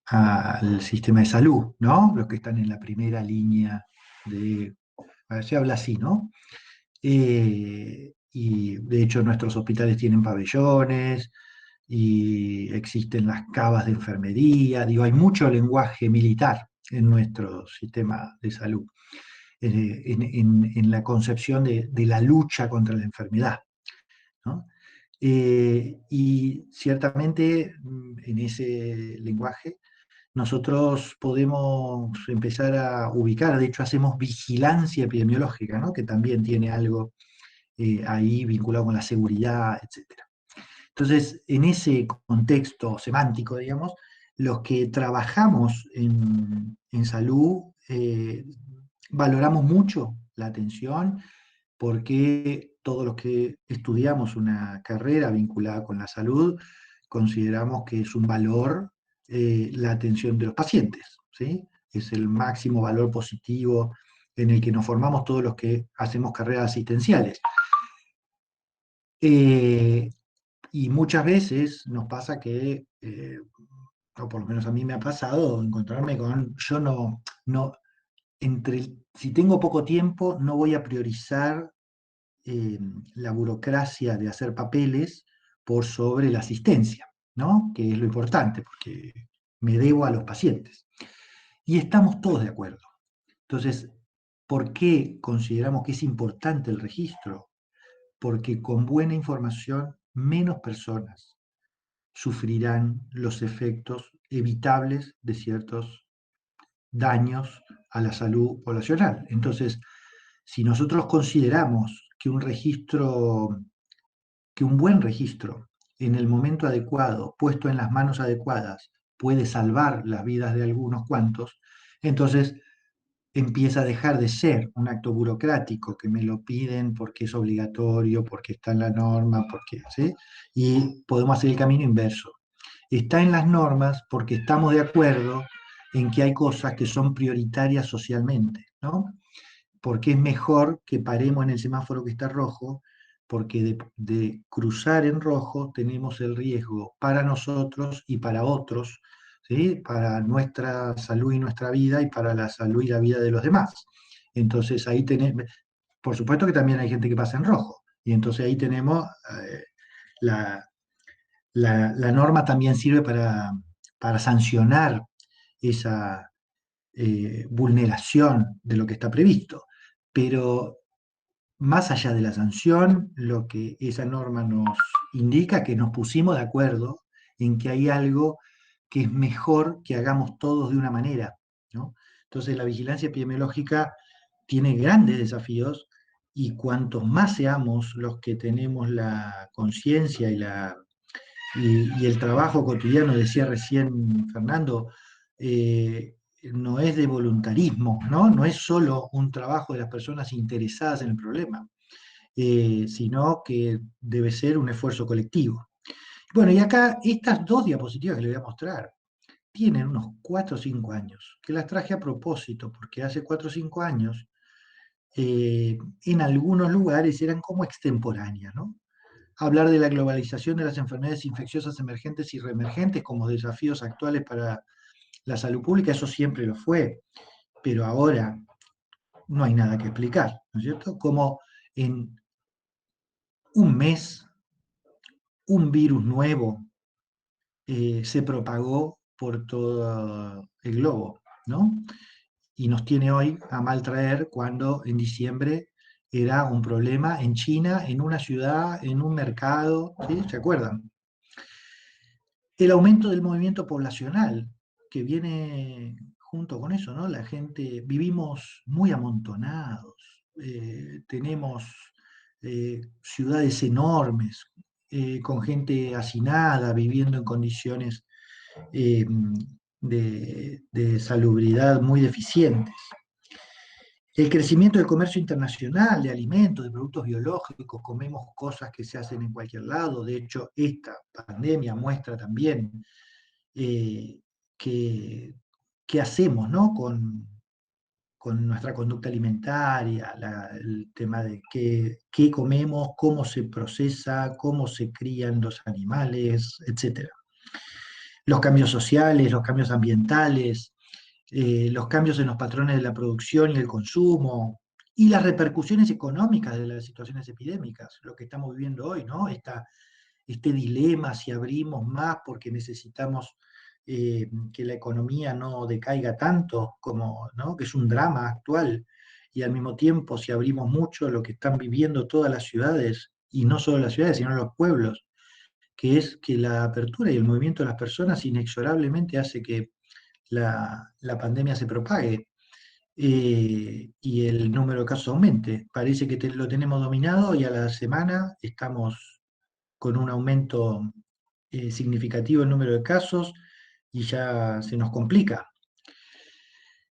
al sistema de salud, ¿no? Los que están en la primera línea se habla así, ¿no? Y de hecho nuestros hospitales tienen pabellones y existen las cavas de enfermería, digo, hay mucho lenguaje militar en nuestro sistema de salud, en la concepción de la lucha contra la enfermedad, ¿no? Y ciertamente en ese lenguaje nosotros podemos empezar a ubicar, de hecho hacemos vigilancia epidemiológica, ¿no? Que también tiene algo ahí vinculado con la seguridad, etcétera. Entonces, en ese contexto semántico, digamos, los que trabajamos en salud valoramos mucho la atención porque todos los que estudiamos una carrera vinculada con la salud consideramos que es un valor la atención de los pacientes, ¿sí? Es el máximo valor positivo en el que nos formamos todos los que hacemos carreras asistenciales. Y muchas veces nos pasa que, o por lo menos a mí me ha pasado, encontrarme con, yo no, si tengo poco tiempo, no voy a priorizar la burocracia de hacer papeles por sobre la asistencia, ¿no? Que es lo importante, porque me debo a los pacientes. Y estamos todos de acuerdo. Entonces, ¿por qué consideramos que es importante el registro? Porque con buena información menos personas sufrirán los efectos evitables de ciertos daños a la salud poblacional. Entonces, si nosotros consideramos que un buen registro en el momento adecuado, puesto en las manos adecuadas, puede salvar las vidas de algunos cuantos, entonces empieza a dejar de ser un acto burocrático que me lo piden porque es obligatorio, porque está en la norma, porque, ¿sí? Y podemos hacer el camino inverso. está en las normas porque estamos de acuerdo en que hay cosas que son prioritarias socialmente, ¿no? Porque es mejor que paremos en el semáforo que está rojo, porque de cruzar en rojo tenemos el riesgo para nosotros y para otros, ¿sí? Para nuestra salud y nuestra vida y para la salud y la vida de los demás. Entonces ahí tenemos, por supuesto que también hay gente que pasa en rojo, y entonces ahí tenemos la, la norma también sirve para sancionar esa vulneración de lo que está previsto. Pero más allá de la sanción, lo que esa norma nos indica es que nos pusimos de acuerdo en que hay algo que es mejor que hagamos todos de una manera, ¿no? Entonces la vigilancia epidemiológica tiene grandes desafíos y cuantos más seamos los que tenemos la conciencia y el trabajo cotidiano, decía recién Fernando, no es de voluntarismo, ¿no? No es solo un trabajo de las personas interesadas en el problema, sino que debe ser un esfuerzo colectivo. Bueno, y acá estas dos diapositivas que les voy a mostrar tienen unos 4 o 5 años, que las traje a propósito, porque hace 4 o 5 años en algunos lugares eran como extemporáneas, ¿no? Hablar de la globalización de las enfermedades infecciosas emergentes y reemergentes como desafíos actuales para la salud pública, eso siempre lo fue, pero ahora no hay nada que explicar, ¿no es cierto? Como en un mes un virus nuevo se propagó por todo el globo, ¿no? Y nos tiene hoy a mal traer cuando en diciembre era un problema en China, en una ciudad, en un mercado, ¿sí? ¿Se acuerdan? El aumento del movimiento poblacional que viene junto con eso, ¿no? La gente, vivimos muy amontonados, tenemos ciudades enormes, con gente hacinada, viviendo en condiciones eh, de salubridad muy deficientes. El crecimiento del comercio internacional de alimentos, de productos biológicos, comemos cosas que se hacen en cualquier lado. De hecho, esta pandemia muestra también eh, qué, qué hacemos, ¿no? Con nuestra conducta alimentaria, el tema de qué comemos, cómo se procesa, cómo se crían los animales, etc. Los cambios sociales, los cambios ambientales, los cambios en los patrones de la producción y el consumo, y las repercusiones económicas de las situaciones epidémicas, lo que estamos viviendo hoy, ¿no? Este dilema si abrimos más porque necesitamos que la economía no decaiga tanto, como, ¿no? Que es un drama actual, y al mismo tiempo si abrimos mucho lo que están viviendo todas las ciudades, y no solo las ciudades, sino los pueblos, que es que la apertura y el movimiento de las personas inexorablemente hace que la pandemia se propague y el número de casos aumente. Parece que lo tenemos dominado y a la semana estamos con un aumento significativo en número de casos y ya se nos complica.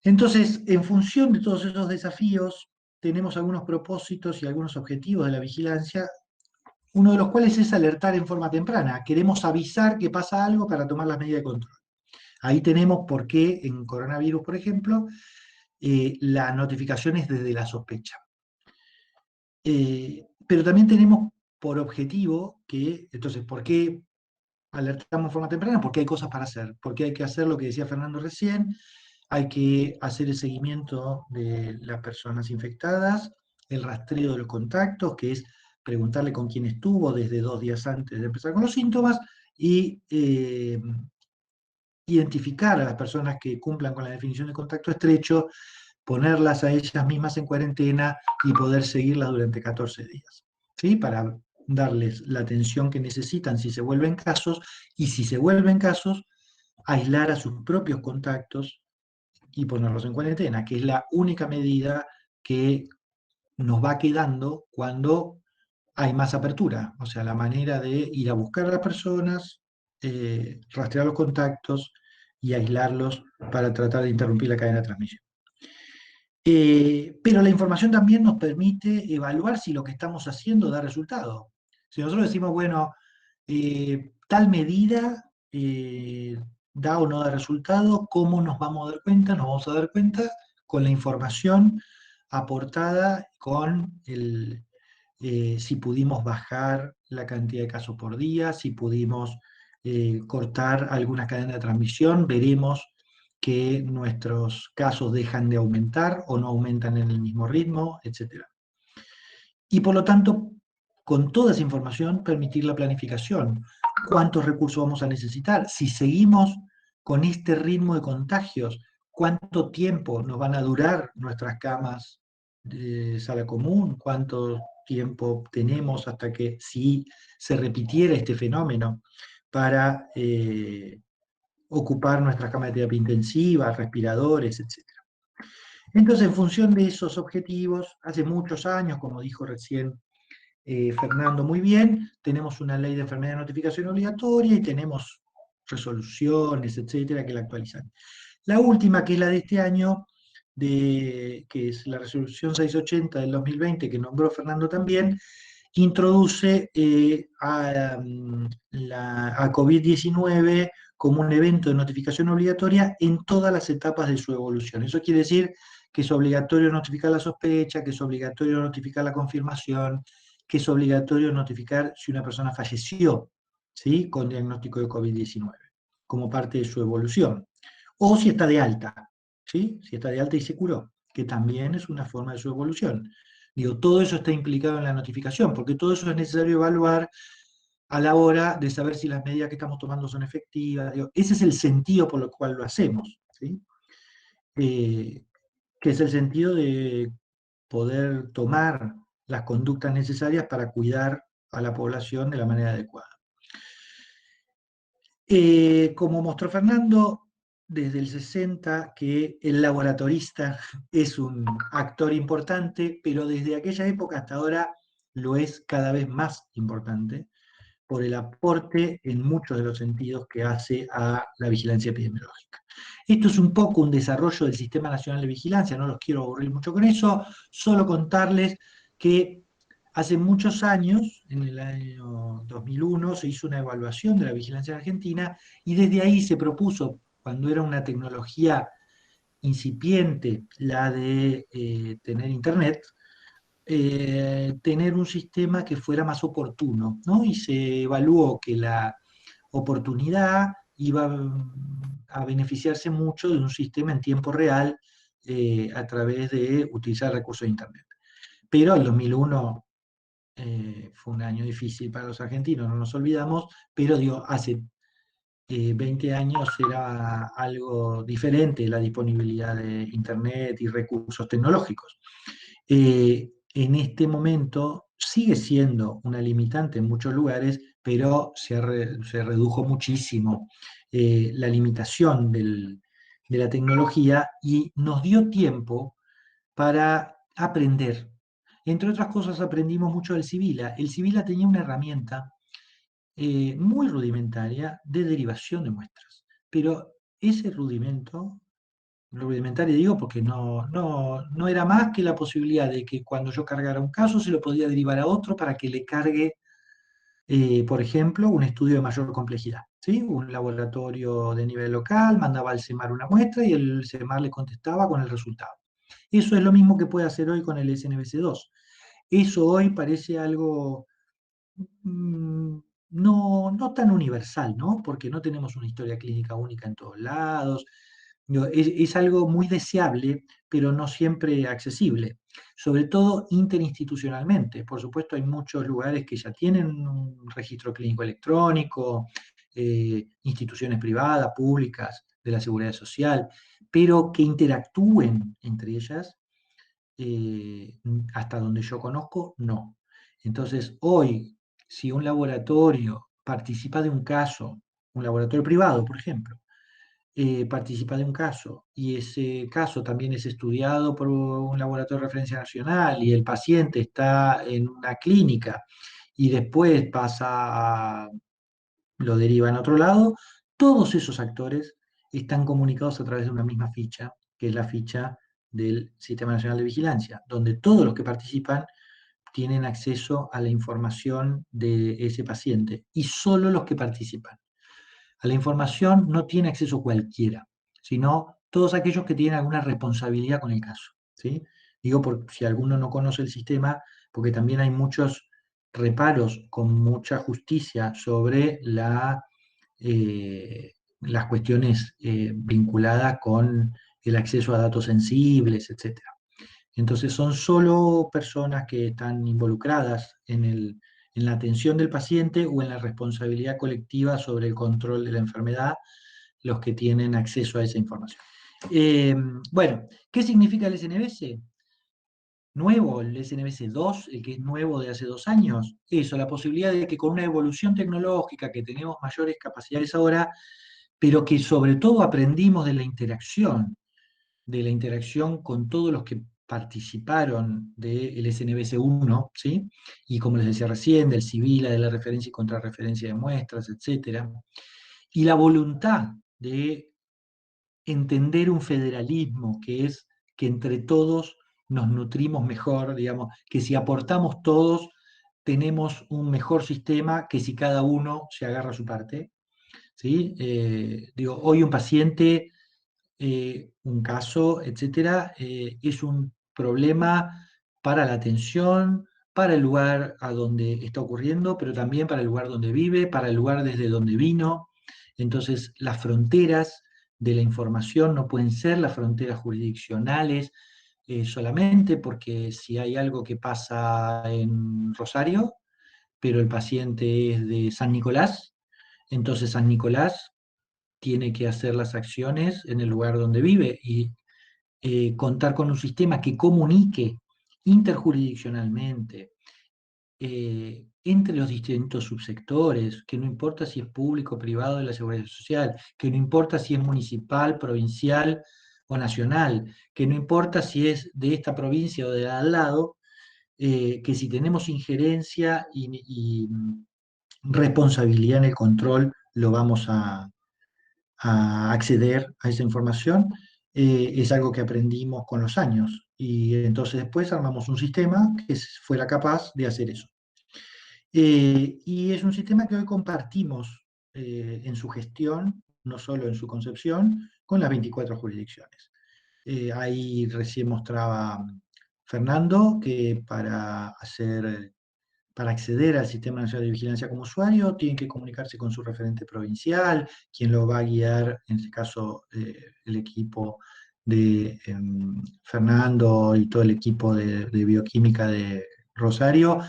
Entonces, en función de todos esos desafíos, tenemos algunos propósitos y algunos objetivos de la vigilancia, uno de los cuales es alertar en forma temprana. Queremos avisar que pasa algo para tomar las medidas de control. Ahí tenemos por qué en coronavirus, por ejemplo, la notificación es desde la sospecha. Pero también tenemos por objetivo que, entonces, ¿por qué alertamos en forma temprana? Porque hay cosas para hacer, porque hay que hacer lo que decía Fernando recién, hay que hacer el seguimiento de las personas infectadas, el rastreo de los contactos, que es preguntarle con quién estuvo desde 2 días antes de empezar con los síntomas, y identificar a las personas que cumplan con la definición de contacto estrecho, ponerlas a ellas mismas en cuarentena y poder seguirlas durante 14 días, ¿sí? Para darles la atención que necesitan si se vuelven casos, y si se vuelven casos, aislar a sus propios contactos y ponerlos en cuarentena, que es la única medida que nos va quedando cuando hay más apertura, o sea, la manera de ir a buscar a las personas, rastrear los contactos y aislarlos para tratar de interrumpir la cadena de transmisión. Pero la información también nos permite evaluar si lo que estamos haciendo da resultado. Si nosotros decimos, bueno, tal medida da o no da resultado. ¿Cómo nos vamos a dar cuenta? Nos vamos a dar cuenta con la información aportada, con si pudimos bajar la cantidad de casos por día, si pudimos cortar alguna cadena de transmisión, veremos que nuestros casos dejan de aumentar o no aumentan en el mismo ritmo, etc. Y por lo tanto, con toda esa información, permitir la planificación. ¿Cuántos recursos vamos a necesitar? Si seguimos con este ritmo de contagios, ¿cuánto tiempo nos van a durar nuestras camas de sala común? ¿Cuánto tiempo tenemos hasta que, si se repitiera este fenómeno, para ocupar nuestras camas de terapia intensiva, respiradores, etcétera? Entonces, en función de esos objetivos, hace muchos años, como dijo recién Fernando muy bien, tenemos una ley de enfermedad de notificación obligatoria y tenemos resoluciones, etcétera, que la actualizan. La última, que es la de este año, que es la resolución 680 del 2020, que nombró Fernando también, introduce a COVID-19 como un evento de notificación obligatoria en todas las etapas de su evolución. Eso quiere decir que es obligatorio notificar la sospecha, que es obligatorio notificar la confirmación, que es obligatorio notificar si una persona falleció, ¿sí?, con diagnóstico de COVID-19, como parte de su evolución. O si está de alta, ¿sí?, si está de alta y se curó, que también es una forma de su evolución. Digo, todo eso está implicado en la notificación, porque todo eso es necesario evaluar a la hora de saber si las medidas que estamos tomando son efectivas. Digo, ese es el sentido por el cual lo hacemos, ¿sí? Que es el sentido de poder tomar las conductas necesarias para cuidar a la población de la manera adecuada. Como mostró Fernando, desde el 60 que el laboratorista es un actor importante, pero desde aquella época hasta ahora lo es cada vez más importante por el aporte en muchos de los sentidos que hace a la vigilancia epidemiológica. Esto es un poco un desarrollo del Sistema Nacional de Vigilancia, no los quiero aburrir mucho con eso, solo contarles que hace muchos años, en el año 2001, se hizo una evaluación de la vigilancia en Argentina y desde ahí se propuso, cuando era una tecnología incipiente la de tener internet, tener un sistema que fuera más oportuno, ¿no? Y se evaluó que la oportunidad iba a beneficiarse mucho de un sistema en tiempo real a través de utilizar recursos de internet. Pero el 2001 fue un año difícil para los argentinos, no nos olvidamos, pero digo, hace 20 años era algo diferente la disponibilidad de internet y recursos tecnológicos. En este momento sigue siendo una limitante en muchos lugares, pero se redujo muchísimo la limitación de la tecnología y nos dio tiempo para aprender. Entre otras cosas, aprendimos mucho del Civila. El Civila tenía una herramienta muy rudimentaria de derivación de muestras, pero ese rudimentario digo porque no era más que la posibilidad de que cuando yo cargara un caso se lo podía derivar a otro para que le cargue, por ejemplo, un estudio de mayor complejidad, ¿sí? Un laboratorio de nivel local mandaba al CEMAR una muestra y el CEMAR le contestaba con el resultado. Eso es lo mismo que puede hacer hoy con el SNBC2. Eso hoy parece algo no tan universal, ¿no? Porque no tenemos una historia clínica única en todos lados. Es algo muy deseable, pero no siempre accesible, sobre todo interinstitucionalmente. Por supuesto, hay muchos lugares que ya tienen un registro clínico electrónico, instituciones privadas, públicas, de la seguridad social, pero que interactúen entre ellas, hasta donde yo conozco, no. Entonces, hoy, si un laboratorio participa de un caso, un laboratorio privado, por ejemplo, participa de un caso y ese caso también es estudiado por un laboratorio de referencia nacional y el paciente está en una clínica y después lo deriva en otro lado, todos esos actores están comunicados a través de una misma ficha, que es la ficha del Sistema Nacional de Vigilancia, donde todos los que participan tienen acceso a la información de ese paciente y solo los que participan. A la información no tiene acceso cualquiera, sino todos aquellos que tienen alguna responsabilidad con el caso, ¿sí? Digo, por si alguno no conoce el sistema, porque también hay muchos reparos con mucha justicia sobre las cuestiones vinculadas con el acceso a datos sensibles, etcétera. Entonces son solo personas que están involucradas en la atención del paciente o en la responsabilidad colectiva sobre el control de la enfermedad los que tienen acceso a esa información. Eh, bueno, ¿qué significa el SNBS? Nuevo, el SNBS 2, el que es nuevo de hace 2 años. Eso, la posibilidad de que con una evolución tecnológica, que tenemos mayores capacidades ahora, pero que sobre todo aprendimos de la interacción con todos los que participaron del SNBS 1, ¿sí? Y como les decía recién, del Civila, de la referencia y contrarreferencia de muestras, etcétera. Y la voluntad de entender un federalismo, que es que entre todos nos nutrimos mejor, digamos, que si aportamos todos, tenemos un mejor sistema que si cada uno se agarra a su parte, ¿sí? Digo, hoy un paciente, un caso, etcétera, es un problema para la atención, para el lugar a donde está ocurriendo, pero también para el lugar donde vive, para el lugar desde donde vino. Entonces, las fronteras de la información no pueden ser las fronteras jurisdiccionales solamente porque si hay algo que pasa en Rosario, pero el paciente es de San Nicolás, entonces San Nicolás tiene que hacer las acciones en el lugar donde vive y contar con un sistema que comunique interjurisdiccionalmente entre los distintos subsectores, que no importa si es público o privado de la seguridad social, que no importa si es municipal, provincial o nacional, que no importa si es de esta provincia o de al lado, que si tenemos injerencia y responsabilidad en el control, lo vamos a acceder a esa información, es algo que aprendimos con los años. Y entonces después armamos un sistema que fuera capaz de hacer eso. Y es un sistema que hoy compartimos en su gestión, no solo en su concepción, con las 24 jurisdicciones. Ahí recién mostraba Fernando que para acceder al Sistema Nacional de Vigilancia como usuario, tienen que comunicarse con su referente provincial, quien lo va a guiar, en este caso, el equipo de Fernando y todo el equipo de bioquímica de Rosario,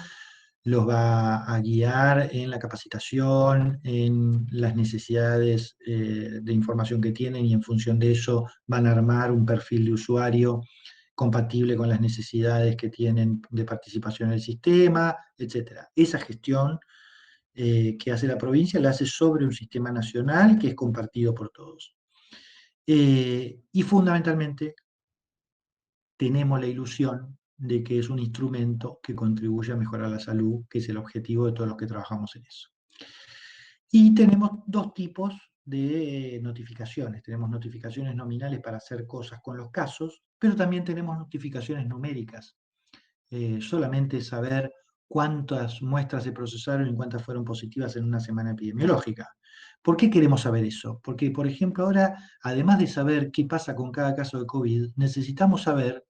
los va a guiar en la capacitación, en las necesidades de información que tienen y en función de eso van a armar un perfil de usuario compatible con las necesidades que tienen de participación en el sistema, etc. Esa gestión que hace la provincia la hace sobre un sistema nacional que es compartido por todos. Y fundamentalmente tenemos la ilusión de que es un instrumento que contribuye a mejorar la salud, que es el objetivo de todos los que trabajamos en eso. Y tenemos dos tipos de notificaciones. Tenemos notificaciones nominales para hacer cosas con los casos, pero también tenemos notificaciones numéricas. Solamente saber cuántas muestras se procesaron y cuántas fueron positivas en una semana epidemiológica. ¿Por qué queremos saber eso? Porque, por ejemplo, ahora, además de saber qué pasa con cada caso de COVID, necesitamos saber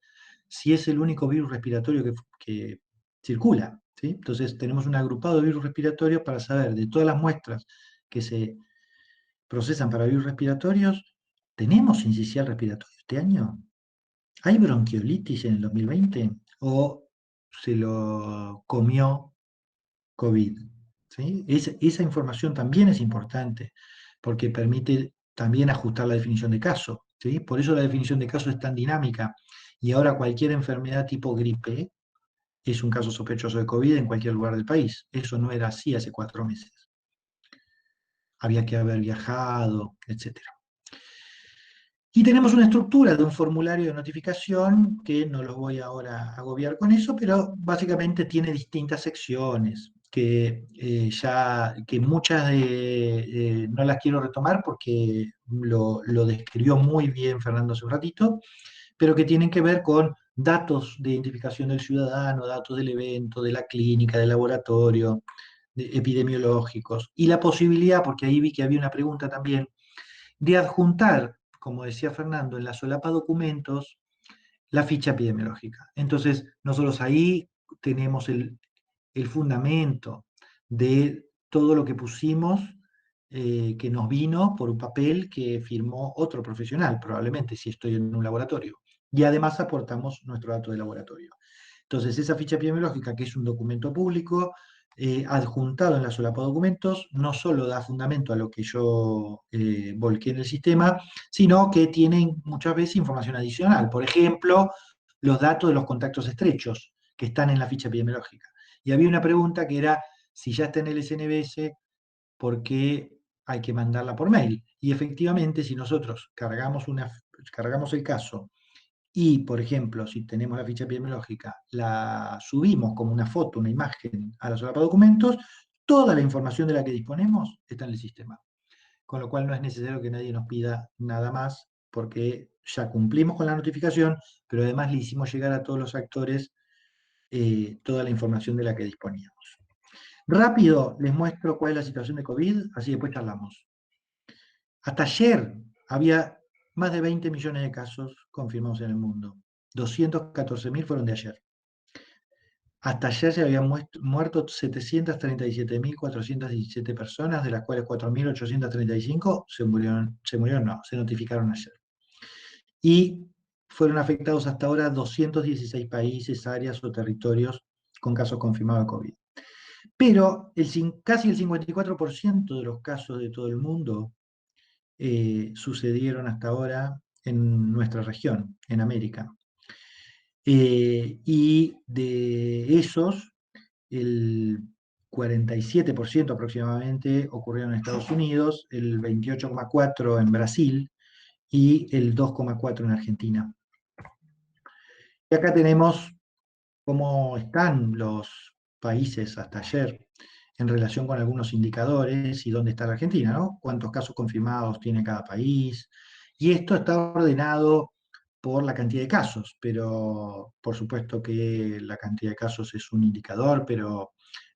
si es el único virus respiratorio que circula, ¿sí? Entonces, tenemos un agrupado de virus respiratorios para saber de todas las muestras que se procesan para virus respiratorios, ¿tenemos sincicial respiratorio este año? ¿Hay bronquiolitis en el 2020? ¿O se lo comió COVID? ¿Sí? Esa información también es importante porque permite también ajustar la definición de caso, ¿sí? Por eso la definición de caso es tan dinámica. Y ahora cualquier enfermedad tipo gripe es un caso sospechoso de COVID en cualquier lugar del país. Eso no era así hace 4 meses. Había que haber viajado, etcétera. Y tenemos una estructura de un formulario de notificación, que no los voy ahora a agobiar con eso, pero básicamente tiene distintas secciones, que muchas no las quiero retomar porque lo describió muy bien Fernando hace un ratito, pero que tienen que ver con datos de identificación del ciudadano, datos del evento, de la clínica, del laboratorio, epidemiológicos, y la posibilidad, porque ahí vi que había una pregunta también, de adjuntar, como decía Fernando, en la solapa documentos, la ficha epidemiológica. Entonces, nosotros ahí tenemos el fundamento de todo lo que pusimos, que nos vino por un papel que firmó otro profesional, probablemente, si estoy en un laboratorio. Y además aportamos nuestro dato de laboratorio. Entonces, esa ficha epidemiológica, que es un documento público, adjuntado en la solapa de documentos, no solo da fundamento a lo que yo volqué en el sistema, sino que tiene muchas veces información adicional. Por ejemplo, los datos de los contactos estrechos que están en la ficha epidemiológica. Y había una pregunta que era, si ya está en el SNBS, ¿por qué hay que mandarla por mail? Y efectivamente, si nosotros cargamos el caso y, por ejemplo, si tenemos la ficha epidemiológica, la subimos como una foto, una imagen a la solapa de documentos, toda la información de la que disponemos está en el sistema. Con lo cual no es necesario que nadie nos pida nada más, porque ya cumplimos con la notificación, pero además le hicimos llegar a todos los actores toda la información de la que disponíamos. Rápido les muestro cuál es la situación de COVID, así después charlamos. Hasta ayer había más de 20 millones de casos confirmados en el mundo. 214.000 fueron de ayer. Hasta ayer se habían muerto 737.417 personas, de las cuales 4.835 se notificaron ayer. Y fueron afectados hasta ahora 216 países, áreas o territorios con casos confirmados de COVID. Pero casi el 54% de los casos de todo el mundo sucedieron hasta ahora en nuestra región, en América. Y de esos, el 47% aproximadamente ocurrieron en Estados Unidos, el 28,4% en Brasil y el 2,4% en Argentina. Y acá tenemos cómo están los países hasta ayer en relación con algunos indicadores y dónde está la Argentina, ¿no? Cuántos casos confirmados tiene cada país. Y esto está ordenado por la cantidad de casos, pero por supuesto que la cantidad de casos es un indicador, pero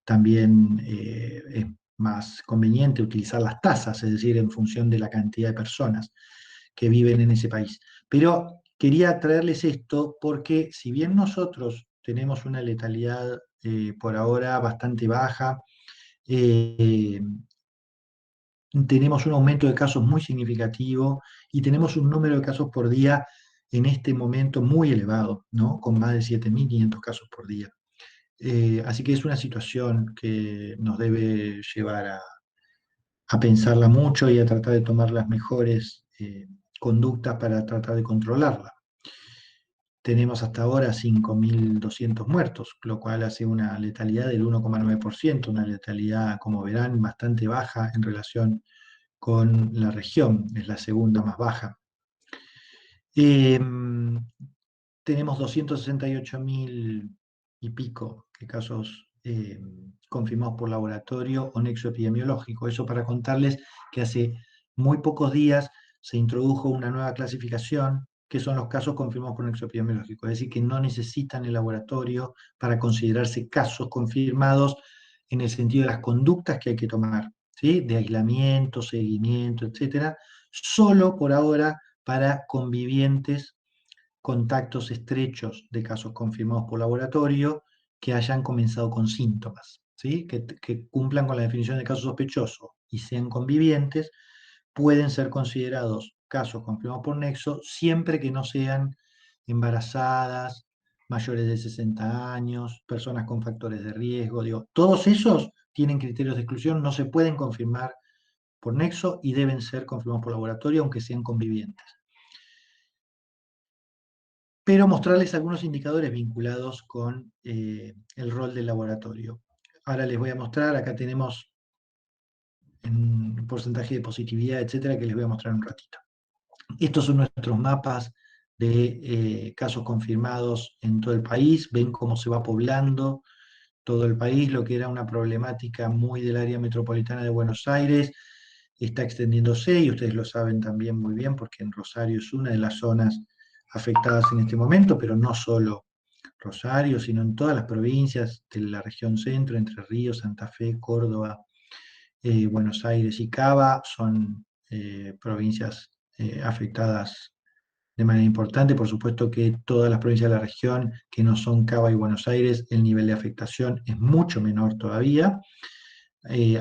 también es más conveniente utilizar las tasas, es decir, en función de la cantidad de personas que viven en ese país. Pero quería traerles esto porque si bien nosotros tenemos una letalidad por ahora bastante baja, eh, tenemos un aumento de casos muy significativo y tenemos un número de casos por día en este momento muy elevado, ¿no? Con más de 7.500 casos por día. Así que es una situación que nos debe llevar a pensarla mucho y a tratar de tomar las mejores conductas para tratar de controlarla. Tenemos hasta ahora 5.200 muertos, lo cual hace una letalidad del 1,9%, una letalidad, como verán, bastante baja en relación con la región, es la segunda más baja. Tenemos 268.000 y pico de casos confirmados por laboratorio o nexo epidemiológico. Eso para contarles que hace muy pocos días se introdujo una nueva clasificación, que son los casos confirmados por nexo epidemiológico, es decir, que no necesitan el laboratorio para considerarse casos confirmados en el sentido de las conductas que hay que tomar, ¿sí? De aislamiento, seguimiento, etcétera, solo por ahora para convivientes, contactos estrechos de casos confirmados por laboratorio que hayan comenzado con síntomas, ¿sí? Que cumplan con la definición de caso sospechoso y sean convivientes, pueden ser considerados casos confirmados por nexo siempre que no sean embarazadas, mayores de 60 años, personas con factores de riesgo. Digo, todos esos tienen criterios de exclusión, no se pueden confirmar por nexo y deben ser confirmados por laboratorio, aunque sean convivientes. Pero mostrarles algunos indicadores vinculados con el rol del laboratorio. Ahora les voy a mostrar, acá tenemos un porcentaje de positividad, etcétera, que les voy a mostrar en un ratito. Estos son nuestros mapas de casos confirmados en todo el país. Ven cómo se va poblando todo el país, lo que era una problemática muy del área metropolitana de Buenos Aires, está extendiéndose y ustedes lo saben también muy bien porque en Rosario es una de las zonas afectadas en este momento, pero no solo Rosario, sino en todas las provincias de la región centro, Entre Ríos, Santa Fe, Córdoba, Buenos Aires y Cava, son provincias afectadas de manera importante. Por supuesto que todas las provincias de la región que no son Cava y Buenos Aires, el nivel de afectación es mucho menor todavía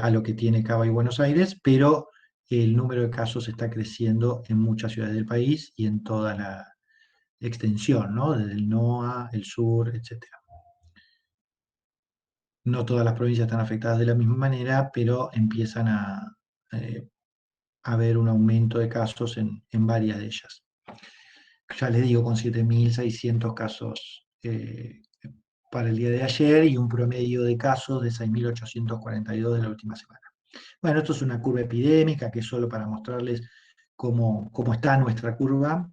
a lo que tiene Cava y Buenos Aires, pero el número de casos está creciendo en muchas ciudades del país y en toda la extensión, ¿no? Desde el NOA, el sur, etcétera. No todas las provincias están afectadas de la misma manera, pero empiezan a haber un aumento de casos en varias de ellas. Ya les digo, con 7.600 casos para el día de ayer y un promedio de casos de 6.842 de la última semana. Bueno, esto es una curva epidémica que es solo para mostrarles cómo está nuestra curva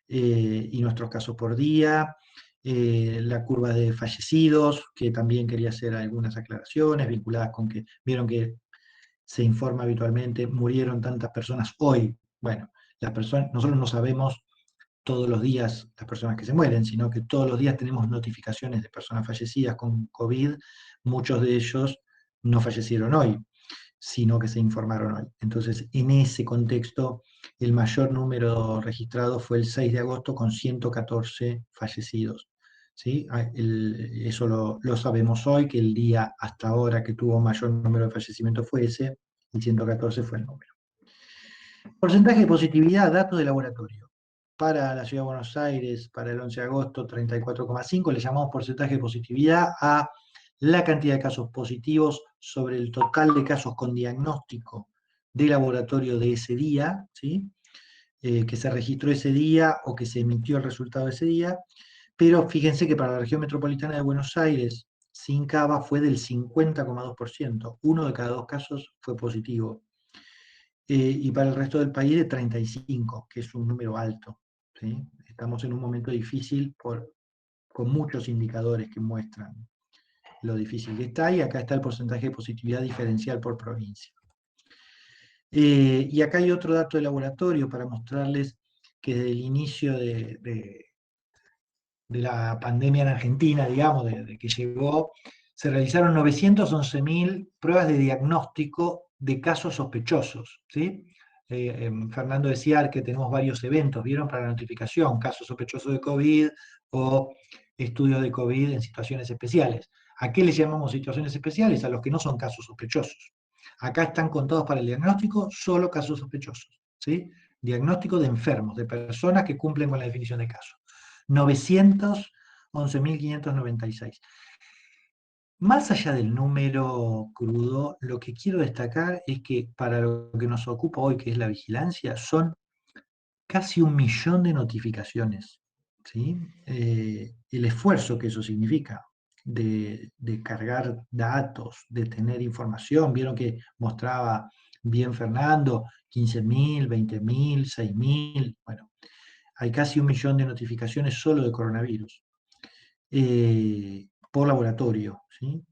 y nuestros casos por día. La curva de fallecidos, que también quería hacer algunas aclaraciones vinculadas con que vieron que se informa habitualmente, murieron tantas personas hoy. Bueno, nosotros no sabemos todos los días las personas que se mueren, sino que todos los días tenemos notificaciones de personas fallecidas con COVID. Muchos de ellos no fallecieron hoy, sino que se informaron hoy. Entonces, en ese contexto, el mayor número registrado fue el 6 de agosto con 114 fallecidos. ¿Sí? Eso lo sabemos hoy, que el día hasta ahora que tuvo mayor número de fallecimientos fue ese, y 114 fue el número. Porcentaje de positividad, datos de laboratorio. Para la Ciudad de Buenos Aires, para el 11 de agosto, 34,5, le llamamos porcentaje de positividad a la cantidad de casos positivos sobre el total de casos con diagnóstico de laboratorio de ese día, ¿sí? Que se registró ese día o que se emitió el resultado ese día, pero fíjense que para la región metropolitana de Buenos Aires, sin Cava, fue del 50,2%, uno de cada dos casos fue positivo, y para el resto del país de 35, que es un número alto, ¿sí? Estamos en un momento difícil con muchos indicadores que muestran lo difícil que está, y acá está el porcentaje de positividad diferencial por provincia. Y acá hay otro dato de laboratorio para mostrarles que desde el inicio de la pandemia en Argentina, digamos, de que llegó, se realizaron 911.000 pruebas de diagnóstico de casos sospechosos, ¿sí? Fernando decía que tenemos varios eventos, ¿vieron? Para la notificación, casos sospechosos de COVID o estudios de COVID en situaciones especiales. ¿A qué le llamamos situaciones especiales? A los que no son casos sospechosos. Acá están contados para el diagnóstico solo casos sospechosos, ¿sí? Diagnóstico de enfermos, de personas que cumplen con la definición de caso. 911.596. Más allá del número crudo, lo que quiero destacar es que para lo que nos ocupa hoy, que es la vigilancia, son casi 1.000.000 de notificaciones, ¿sí? El esfuerzo que eso significa de cargar datos, de tener información. Vieron que mostraba bien Fernando, 15.000, 20.000, 6.000, bueno, hay casi 1.000.000 de notificaciones solo de coronavirus por laboratorio, ¿sí?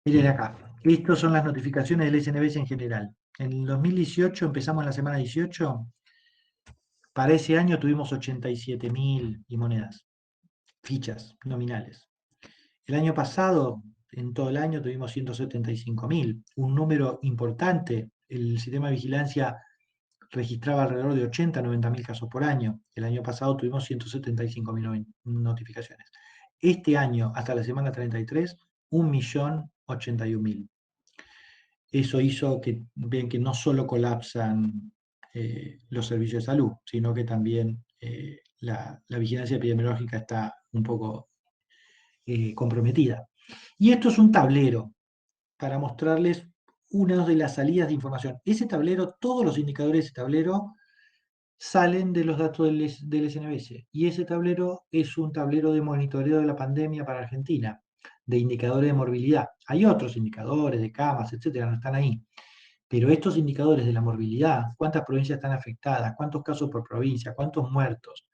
Miren acá, estas son las notificaciones del SNBS en general. En el 2018, empezamos en la semana 18, para ese año tuvimos 87.000 y monedas, fichas nominales. El año pasado, en todo el año, tuvimos 175.000, un número importante. El sistema de vigilancia registraba alrededor de 80, 90.000 casos por año. El año pasado tuvimos 175.000 notificaciones. Este año, hasta la semana 33, 1.081.000. Eso hizo que ven que no solo colapsan los servicios de salud, sino que también la vigilancia epidemiológica está un poco comprometida. Y esto es un tablero para mostrarles una de las salidas de información. Ese tablero, todos los indicadores de ese tablero salen de los datos del SNBS. Y ese tablero es un tablero de monitoreo de la pandemia para Argentina, de indicadores de morbilidad. Hay otros indicadores de camas, etcétera, no están ahí. Pero estos indicadores de la morbilidad, cuántas provincias están afectadas, cuántos casos por provincia, cuántos muertos,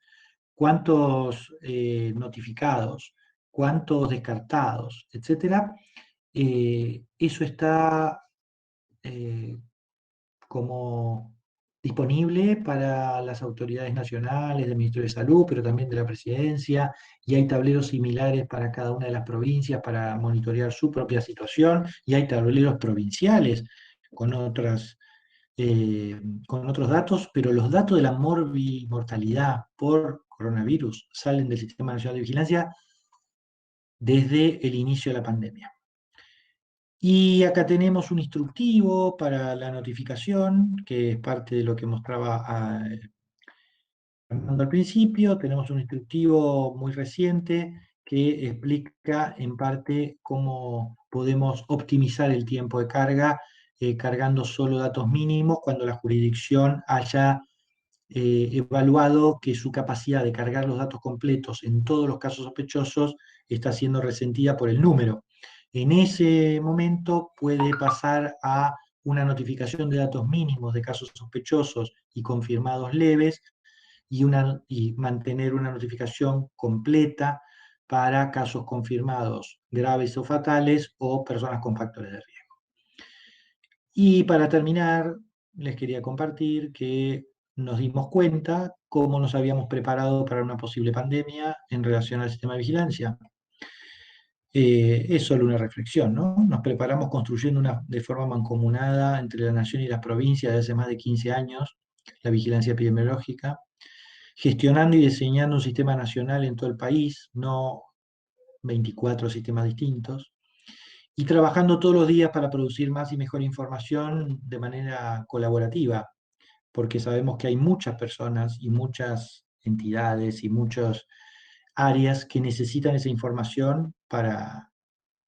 cuántos notificados, cuántos descartados, etcétera, eso está como disponible para las autoridades nacionales, del Ministerio de Salud, pero también de la Presidencia, y hay tableros similares para cada una de las provincias para monitorear su propia situación, y hay tableros provinciales con con otros datos, pero los datos de la mortalidad por coronavirus salen del Sistema Nacional de Vigilancia desde el inicio de la pandemia. Y acá tenemos un instructivo para la notificación, que es parte de lo que mostraba Fernando al principio. Tenemos un instructivo muy reciente que explica en parte cómo podemos optimizar el tiempo de carga, cargando solo datos mínimos cuando la jurisdicción haya evaluado que su capacidad de cargar los datos completos en todos los casos sospechosos está siendo resentida por el número. En ese momento puede pasar a una notificación de datos mínimos de casos sospechosos y confirmados leves y mantener una notificación completa para casos confirmados graves o fatales o personas con factores de riesgo. Y para terminar, les quería compartir que nos dimos cuenta cómo nos habíamos preparado para una posible pandemia en relación al sistema de vigilancia. Es solo una reflexión, ¿no? Nos preparamos construyendo de forma mancomunada entre la nación y las provincias desde hace más de 15 años la vigilancia epidemiológica, gestionando y diseñando un sistema nacional en todo el país, no 24 sistemas distintos, y trabajando todos los días para producir más y mejor información de manera colaborativa, porque sabemos que hay muchas personas y muchas entidades y muchas áreas que necesitan esa información para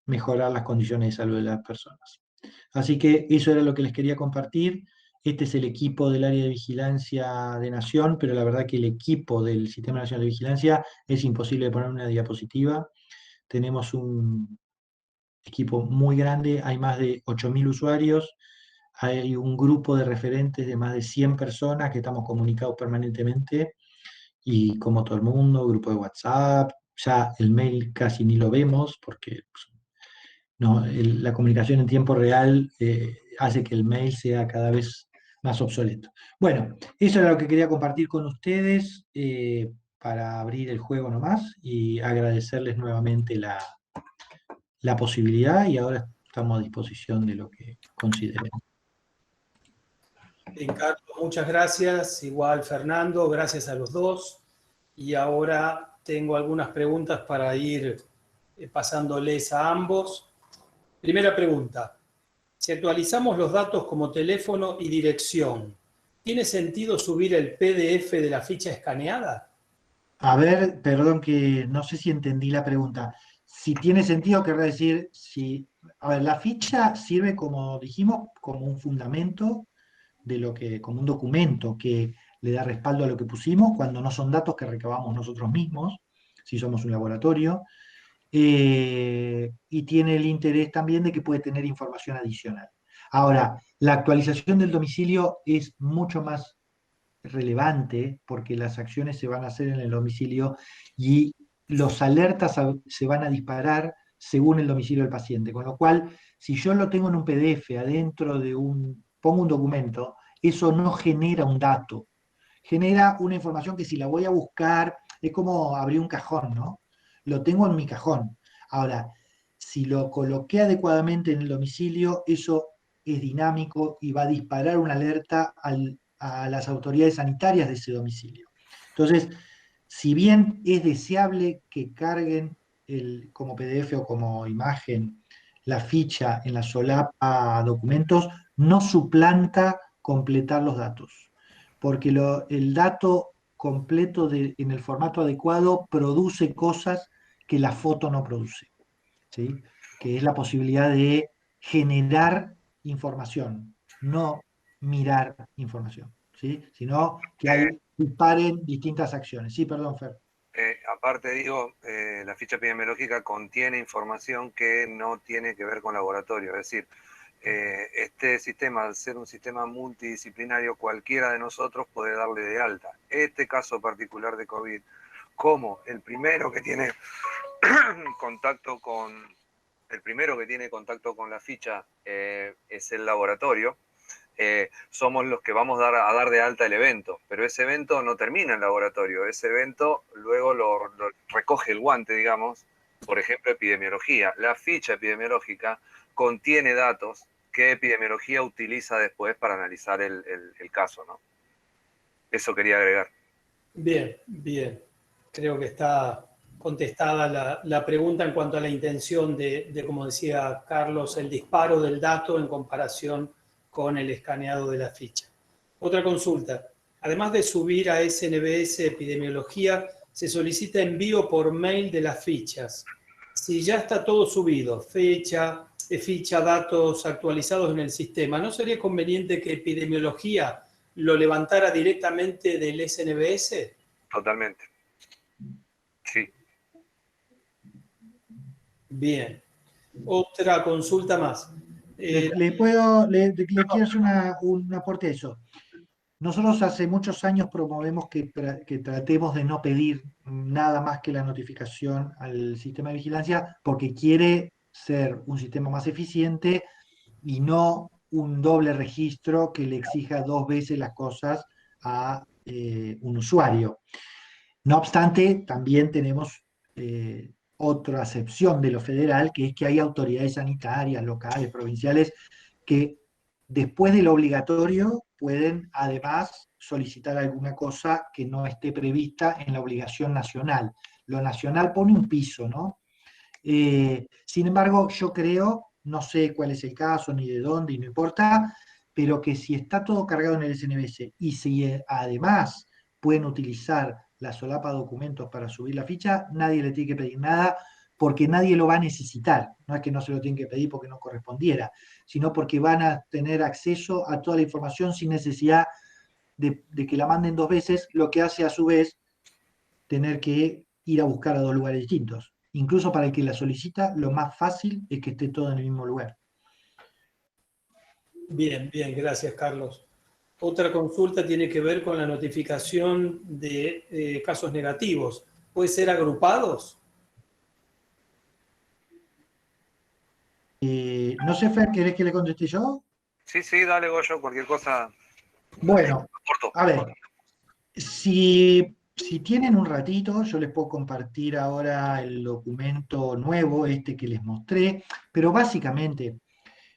mejorar las condiciones de salud de las personas. Así que eso era lo que les quería compartir. Este es el equipo del área de vigilancia de Nación, pero la verdad que el equipo del Sistema Nacional de Vigilancia es imposible de poner en una diapositiva. Tenemos un equipo muy grande, hay más de 8.000 usuarios, hay un grupo de referentes de más de 100 personas que estamos comunicados permanentemente y como todo el mundo, grupo de WhatsApp, ya el mail casi ni lo vemos porque no, la comunicación en tiempo real hace que el mail sea cada vez más obsoleto. Bueno, eso era lo que quería compartir con ustedes para abrir el juego nomás y agradecerles nuevamente la posibilidad y ahora estamos a disposición de lo que consideren. Ricardo, muchas gracias. Igual Fernando, gracias a los dos. Y ahora tengo algunas preguntas para ir pasándoles a ambos. Primera pregunta. Si actualizamos los datos como teléfono y dirección, ¿tiene sentido subir el PDF de la ficha escaneada? A ver, perdón que no sé si entendí la pregunta. Si tiene sentido, querrá decir, si, a ver, la ficha sirve como dijimos, como un fundamento de lo que, como un documento que le da respaldo a lo que pusimos cuando no son datos que recabamos nosotros mismos, si somos un laboratorio, y tiene el interés también de que puede tener información adicional. Ahora, la actualización del domicilio es mucho más relevante porque las acciones se van a hacer en el domicilio y los alertas se van a disparar según el domicilio del paciente. Con lo cual, si yo lo tengo en un PDF adentro de pongo un documento, eso no genera un dato, genera una información que si la voy a buscar, es como abrir un cajón, ¿no? Lo tengo en mi cajón. Ahora, si lo coloqué adecuadamente en el domicilio, eso es dinámico y va a disparar una alerta a las autoridades sanitarias de ese domicilio. Entonces, si bien es deseable que carguen como PDF o como imagen la ficha en la solapa documentos, no suplanta completar los datos, porque el dato completo en el formato adecuado produce cosas que la foto no produce, ¿sí? Que es la posibilidad de generar información, no mirar información, ¿sí? Sino que ahí disparen distintas acciones. Sí, perdón, Fer. Aparte digo, la ficha epidemiológica contiene información que no tiene que ver con laboratorio, es decir, este sistema, al ser un sistema multidisciplinario, cualquiera de nosotros puede darle de alta. Este caso particular de COVID, como el primero que tiene contacto con la ficha es el laboratorio, somos los que vamos a dar de alta el evento, pero ese evento no termina en laboratorio, ese evento luego lo recoge el guante, digamos, por ejemplo, epidemiología. La ficha epidemiológica contiene datos que epidemiología utiliza después para analizar el caso, ¿no? Eso quería agregar. Bien, bien. Creo que está contestada la pregunta en cuanto a la intención de, como decía Carlos, el disparo del dato en comparación con el escaneado de la ficha. Otra consulta. Además de subir a SNBS Epidemiología, se solicita envío por mail de las fichas. Si ya está todo subido, ficha, datos actualizados en el sistema, ¿no sería conveniente que Epidemiología lo levantara directamente del SNBS? Totalmente. Sí. Bien. Otra consulta más. Le quiero hacer un aporte a eso. Nosotros hace muchos años promovemos que tratemos de no pedir nada más que la notificación al sistema de vigilancia, porque quiere ser un sistema más eficiente y no un doble registro que le exija 2 veces las cosas a un usuario. No obstante, también tenemos otra acepción de lo federal, que es que hay autoridades sanitarias, locales, provinciales, que después de lo obligatorio pueden además solicitar alguna cosa que no esté prevista en la obligación nacional. Lo nacional pone un piso, ¿no? Sin embargo, yo creo, no sé cuál es el caso, ni de dónde, y no importa, pero que si está todo cargado en el SNBS y si además pueden utilizar la solapa documentos para subir la ficha, nadie le tiene que pedir nada porque nadie lo va a necesitar. No es que no se lo tienen que pedir porque no correspondiera, sino porque van a tener acceso a toda la información sin necesidad de que la manden 2 veces, lo que hace a su vez tener que ir a buscar a 2 lugares distintos. Incluso para el que la solicita, lo más fácil es que esté todo en el mismo lugar. Bien, bien, gracias, Carlos. Otra consulta tiene que ver con la notificación de casos negativos. ¿Puede ser agrupados? No sé, Fer, ¿querés que le conteste yo? Sí, sí, dale, Goyo, cualquier cosa. Bueno, Aporto. a ver, si tienen un ratito, yo les puedo compartir ahora el documento nuevo, este que les mostré, pero básicamente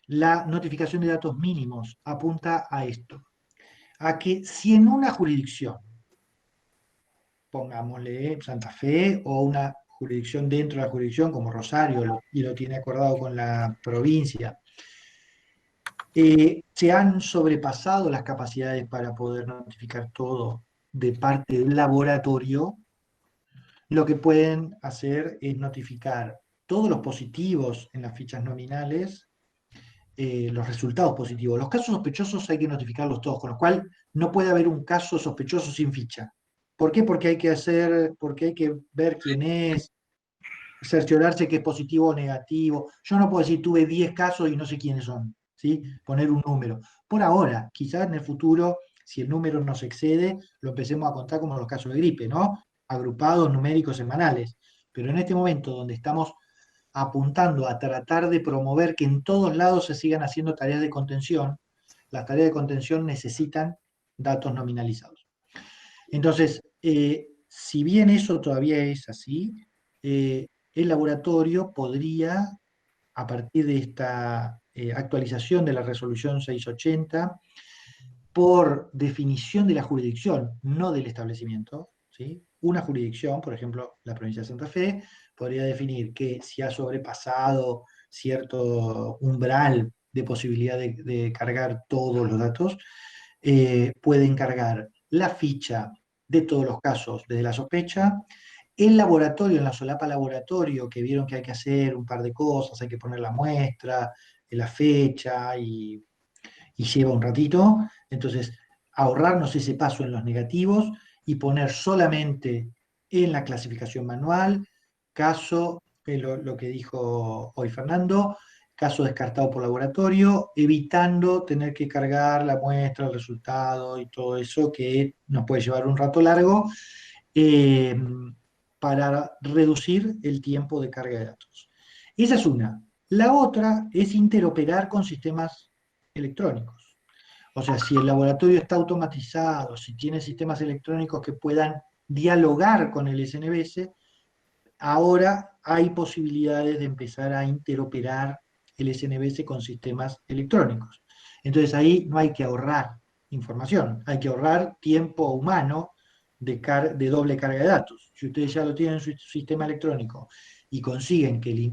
la notificación de datos mínimos apunta a esto, a que si en una jurisdicción, pongámosle Santa Fe o una jurisdicción dentro de la jurisdicción como Rosario y lo tiene acordado con la provincia, se han sobrepasado las capacidades para poder notificar todo de parte del laboratorio, lo que pueden hacer es notificar todos los positivos en las fichas nominales, los resultados positivos. Los casos sospechosos hay que notificarlos todos, con lo cual no puede haber un caso sospechoso sin ficha. ¿Por qué? Porque hay que ver quién es, cerciorarse que es positivo o negativo. Yo no puedo decir tuve 10 casos y no sé quiénes son, ¿sí? Poner un número. Por ahora, quizás en el futuro, si el número nos excede, lo empecemos a contar como los casos de gripe, ¿no? Agrupados, numéricos, semanales. Pero en este momento donde estamos apuntando a tratar de promover que en todos lados se sigan haciendo tareas de contención, las tareas de contención necesitan datos nominalizados. Entonces, si bien eso todavía es así, el laboratorio podría, a partir de esta actualización de la resolución 680, por definición de la jurisdicción, no del establecimiento, ¿sí? Una jurisdicción, por ejemplo, la provincia de Santa Fe, podría definir que si ha sobrepasado cierto umbral de posibilidad de cargar todos los datos, pueden cargar la ficha de todos los casos desde la sospecha, el laboratorio, en la solapa laboratorio, que vieron que hay que hacer un par de cosas, hay que poner la muestra, la fecha y lleva un ratito, entonces ahorrarnos ese paso en los negativos y poner solamente en la clasificación manual, caso, lo que dijo hoy Fernando, caso descartado por laboratorio, evitando tener que cargar la muestra, el resultado y todo eso que nos puede llevar un rato largo, eh, para reducir el tiempo de carga de datos. Esa es una. La otra es interoperar con sistemas electrónicos. O sea, si el laboratorio está automatizado, si tiene sistemas electrónicos que puedan dialogar con el SNBS, ahora hay posibilidades de empezar a interoperar el SNBS con sistemas electrónicos. Entonces ahí no hay que ahorrar información, hay que ahorrar tiempo humano de doble carga de datos. Si ustedes ya lo tienen en su sistema electrónico y consiguen que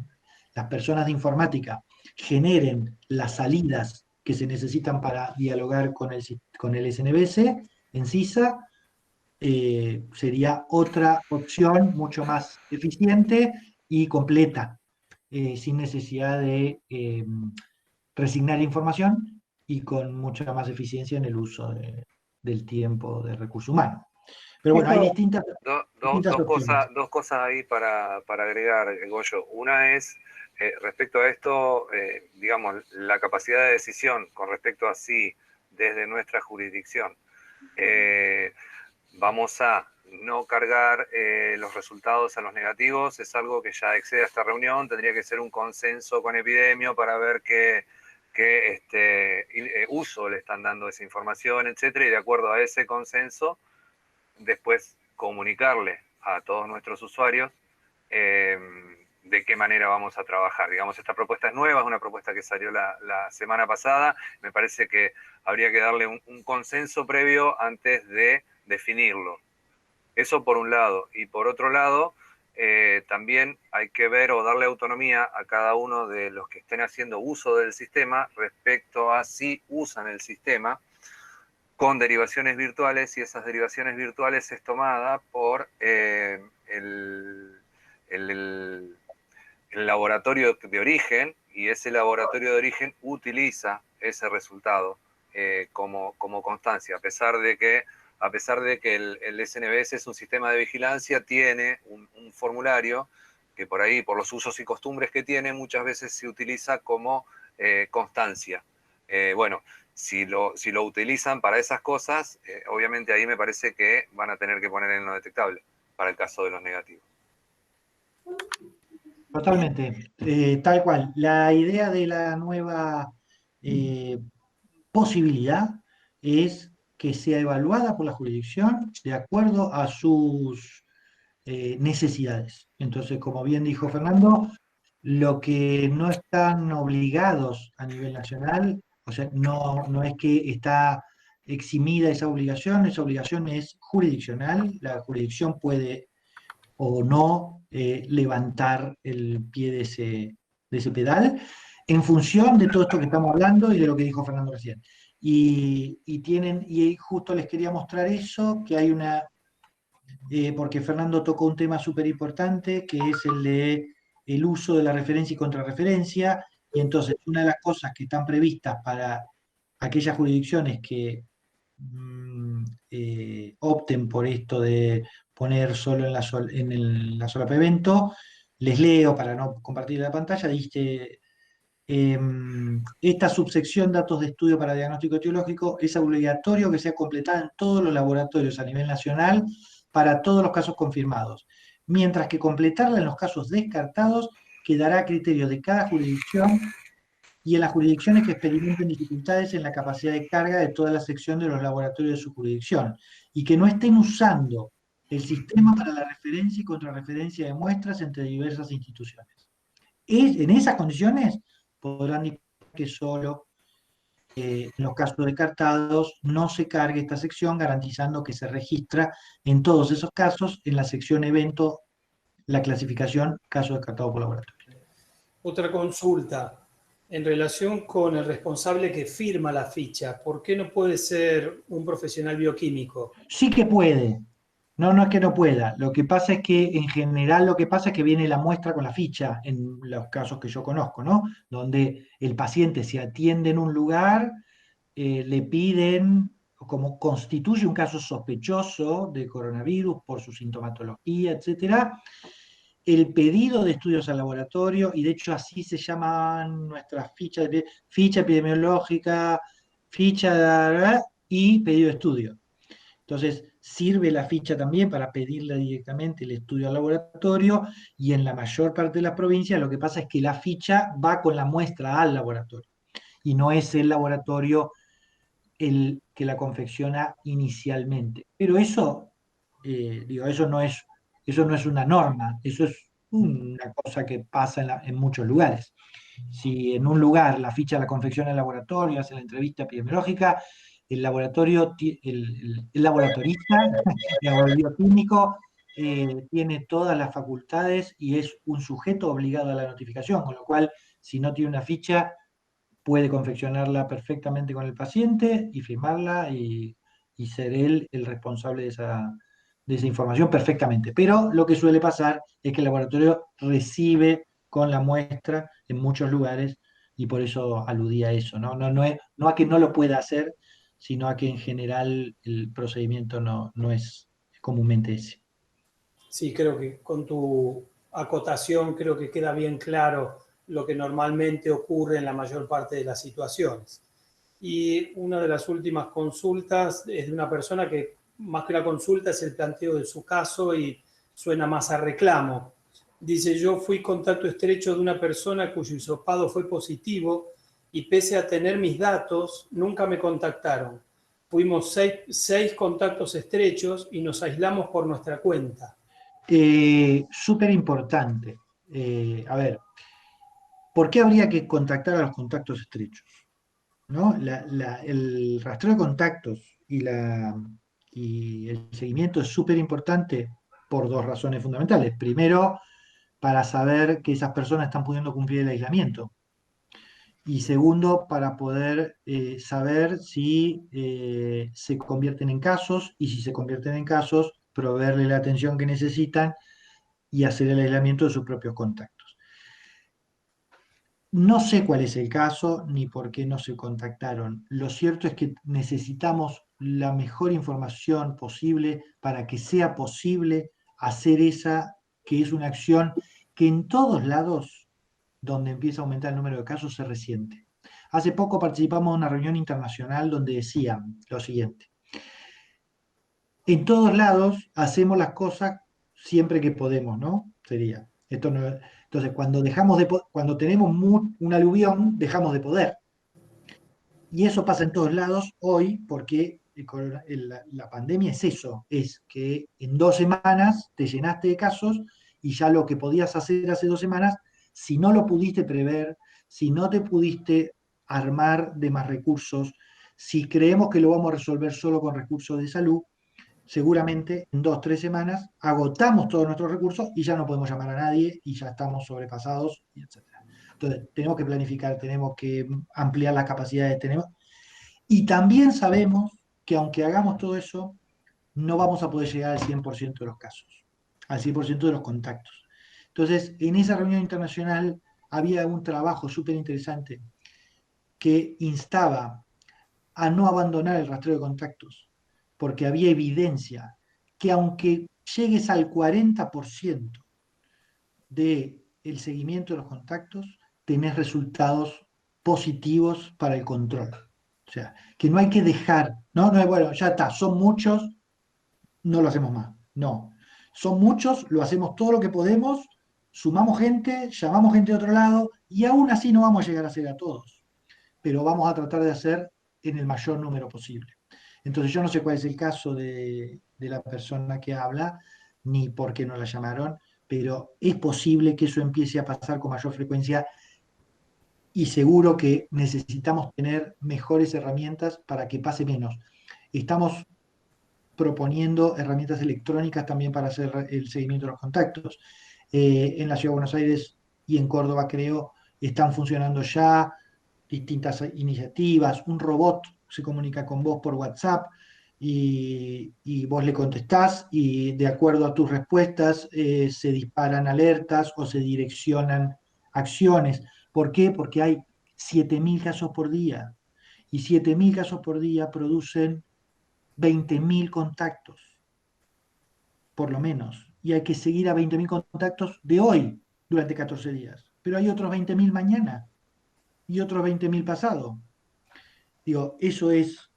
las personas de informática generen las salidas que se necesitan para dialogar con el SNBS en CISA, sería otra opción mucho más eficiente y completa, sin necesidad de resignar información y con mucha más eficiencia en el uso del tiempo de recurso humano. Pero bueno, hay distintas opciones. Dos cosas ahí para agregar, Goyo. Una es, respecto a esto, digamos, la capacidad de decisión con respecto a sí, desde nuestra jurisdicción. Vamos a no cargar los resultados a los negativos, es algo que ya excede a esta reunión, tendría que ser un consenso con Epidemio para ver qué uso le están dando esa información, etcétera, y de acuerdo a ese consenso, después comunicarle a todos nuestros usuarios de qué manera vamos a trabajar. Digamos, esta propuesta es nueva, es una propuesta que salió la semana pasada, me parece que habría que darle un consenso previo antes de definirlo. Eso por un lado. Y por otro lado, también hay que ver o darle autonomía a cada uno de los que estén haciendo uso del sistema respecto a si usan el sistema con derivaciones virtuales, y esas derivaciones virtuales es tomada por el laboratorio de origen, y ese laboratorio de origen utiliza ese resultado como constancia, a pesar de que el SNBS es un sistema de vigilancia, tiene un formulario que por ahí, por los usos y costumbres que tiene, muchas veces se utiliza como constancia. Bueno, si lo utilizan para esas cosas, obviamente ahí me parece que van a tener que poner en no detectable, para el caso de los negativos. Totalmente, tal cual. La idea de la nueva posibilidad es que sea evaluada por la jurisdicción de acuerdo a sus necesidades. Entonces, como bien dijo Fernando, lo que no están obligados a nivel nacional, o sea, no es que está eximida esa obligación es jurisdiccional, la jurisdicción puede o no levantar el pie de ese pedal en función de todo esto que estamos hablando y de lo que dijo Fernando recién. Y justo les quería mostrar eso, que hay porque Fernando tocó un tema súper importante, que es el uso de la referencia y contrarreferencia, y entonces una de las cosas que están previstas para aquellas jurisdicciones que opten por esto de poner solo en la solapa evento, les leo para no compartir la pantalla, dice: esta subsección datos de estudio para diagnóstico etiológico es obligatorio que sea completada en todos los laboratorios a nivel nacional para todos los casos confirmados, mientras que completarla en los casos descartados quedará a criterio de cada jurisdicción y en las jurisdicciones que experimenten dificultades en la capacidad de carga de toda la sección de los laboratorios de su jurisdicción y que no estén usando el sistema para la referencia y contrarreferencia de muestras entre diversas instituciones. En esas condiciones podrán indicar que solo en los casos descartados no se cargue esta sección, garantizando que se registra en todos esos casos en la sección evento la clasificación caso descartado por laboratorio. Otra consulta. En relación con el responsable que firma la ficha, ¿por qué no puede ser un profesional bioquímico? Sí que puede. No es que no pueda. Lo que pasa es que en general lo que pasa es que viene la muestra con la ficha en los casos que yo conozco, ¿no? Donde el paciente se atiende en un lugar, le piden, como constituye un caso sospechoso de coronavirus por su sintomatología, etcétera, el pedido de estudios al laboratorio, y de hecho así se llaman nuestras fichas, ficha epidemiológica, ficha y pedido de estudio. Entonces, sirve la ficha también para pedirle directamente el estudio al laboratorio, y en la mayor parte de las provincias lo que pasa es que la ficha va con la muestra al laboratorio y no es el laboratorio el que la confecciona inicialmente. Pero eso, eso no es una norma, eso es una cosa que pasa en muchos lugares. Si en un lugar la ficha la confecciona el laboratorio, hace la entrevista epidemiológica, el laboratorio, el laboratorista, el bioquímico, tiene todas las facultades y es un sujeto obligado a la notificación, con lo cual, si no tiene una ficha, puede confeccionarla perfectamente con el paciente y firmarla y ser él el responsable de esa información perfectamente. Pero lo que suele pasar es que el laboratorio recibe con la muestra en muchos lugares y por eso aludía a eso, ¿no? No a que no lo pueda hacer, sino a que en general el procedimiento no es comúnmente ese. Sí, creo que con tu acotación creo que queda bien claro lo que normalmente ocurre en la mayor parte de las situaciones. Y una de las últimas consultas es de una persona que más que la consulta es el planteo de su caso y suena más a reclamo. Dice, yo fui contacto estrecho de una persona cuyo hisopado fue positivo y pese a tener mis datos, nunca me contactaron. Fuimos seis contactos estrechos y nos aislamos por nuestra cuenta. Súper importante. A ver, ¿por qué habría que contactar a los contactos estrechos? ¿No? El rastreo de contactos y el seguimiento es súper importante por dos razones fundamentales. Primero, para saber que esas personas están pudiendo cumplir el aislamiento. Y segundo, para poder saber si se convierten en casos y si se convierten en casos, proveerle la atención que necesitan y hacer el aislamiento de sus propios contactos. No sé cuál es el caso ni por qué no se contactaron. Lo cierto es que necesitamos la mejor información posible para que sea posible hacer esa, que es una acción que en todos lados donde empieza a aumentar el número de casos se resiente. Hace poco participamos en una reunión internacional donde decían lo siguiente: en todos lados hacemos las cosas siempre que podemos, ¿no? Sería. Entonces, cuando tenemos un aluvión, dejamos de poder. Y eso pasa en todos lados hoy porque la pandemia es eso, es que en 2 semanas te llenaste de casos y ya lo que podías hacer hace 2 semanas, si no lo pudiste prever, si no te pudiste armar de más recursos, si creemos que lo vamos a resolver solo con recursos de salud, seguramente en 2, 3 semanas agotamos todos nuestros recursos y ya no podemos llamar a nadie y ya estamos sobrepasados, etc. Entonces, tenemos que planificar, tenemos que ampliar las capacidades, y también sabemos que aunque hagamos todo eso, no vamos a poder llegar al 100% de los casos, al 100% de los contactos. Entonces, en esa reunión internacional había un trabajo súper interesante que instaba a no abandonar el rastreo de contactos, porque había evidencia que aunque llegues al 40% del seguimiento de los contactos, tenés resultados positivos para el control. O sea, que no hay que dejar, no es bueno, ya está, son muchos, no lo hacemos más. No, son muchos, lo hacemos todo lo que podemos, sumamos gente, llamamos gente de otro lado y aún así no vamos a llegar a hacer a todos, pero vamos a tratar de hacer en el mayor número posible. Entonces yo no sé cuál es el caso de la persona que habla, ni por qué no la llamaron, pero es posible que eso empiece a pasar con mayor frecuencia y seguro que necesitamos tener mejores herramientas para que pase menos. Estamos proponiendo herramientas electrónicas también para hacer el seguimiento de los contactos. En la Ciudad de Buenos Aires y en Córdoba, creo, están funcionando ya distintas iniciativas. Un robot se comunica con vos por WhatsApp y vos le contestás y de acuerdo a tus respuestas se disparan alertas o se direccionan acciones. ¿Por qué? Porque hay 7.000 casos por día y 7.000 casos por día producen 20.000 contactos, por lo menos. Y hay que seguir a 20.000 contactos de hoy durante 14 días. Pero hay otros 20.000 mañana y otros 20.000 pasado. Digo, eso es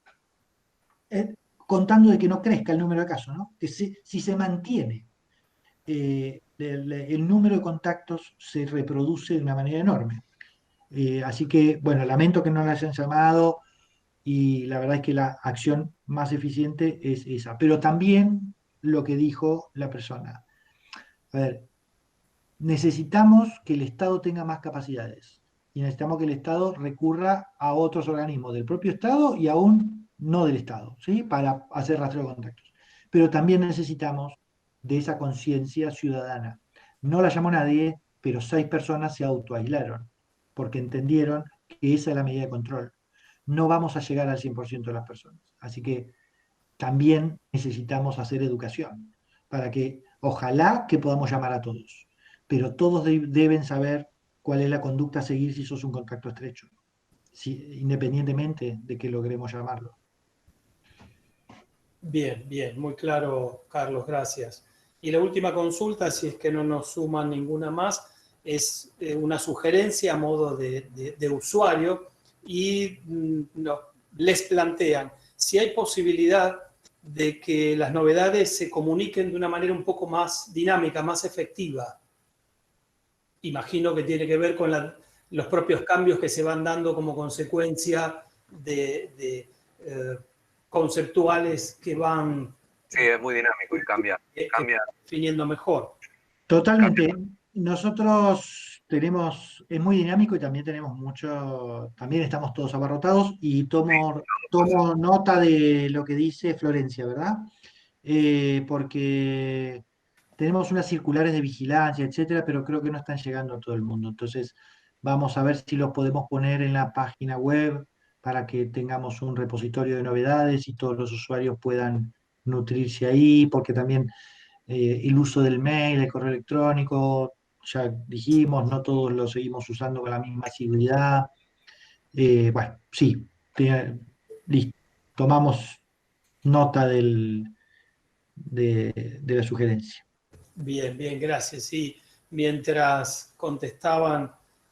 contando de que no crezca el número de casos, ¿no? Que si se mantiene el número de contactos se reproduce de una manera enorme. Así que, bueno, lamento que no la hayan llamado. y la verdad es que la acción más eficiente es esa. Pero también lo que dijo la persona. A ver, necesitamos que el Estado tenga más capacidades y necesitamos que el Estado recurra a otros organismos del propio Estado y aún no del Estado, ¿sí? Para hacer rastreo de contactos. Pero también necesitamos de esa conciencia ciudadana. No la llamó nadie, pero 6 personas se autoaislaron porque entendieron que esa es la medida de control. No vamos a llegar al 100% de las personas. Así que también necesitamos hacer educación para que ojalá que podamos llamar a todos, pero todos deben saber cuál es la conducta a seguir si sos un contacto estrecho, independientemente de que logremos llamarlo. Bien, bien, muy claro, Carlos, gracias. Y la última consulta, si es que no nos suman ninguna más, es una sugerencia a modo de usuario y les plantean si hay posibilidad de que las novedades se comuniquen de una manera un poco más dinámica, más efectiva. Imagino que tiene que ver con los propios cambios que se van dando como consecuencia de conceptuales que van Sí, es muy dinámico y cambia. definiendo mejor. Totalmente. Nosotros tenemos, es muy dinámico y también tenemos mucho, también estamos todos abarrotados y tomo nota de lo que dice Florencia, ¿verdad? Porque tenemos unas circulares de vigilancia, etcétera, pero creo que no están llegando a todo el mundo. Entonces, vamos a ver si los podemos poner en la página web para que tengamos un repositorio de novedades y todos los usuarios puedan nutrirse ahí, porque también el uso del mail, el correo electrónico, ya dijimos, no todos lo seguimos usando con la misma seguridad. Bueno, sí, listo, tomamos nota de la sugerencia. Bien, bien, gracias. Y mientras contestaban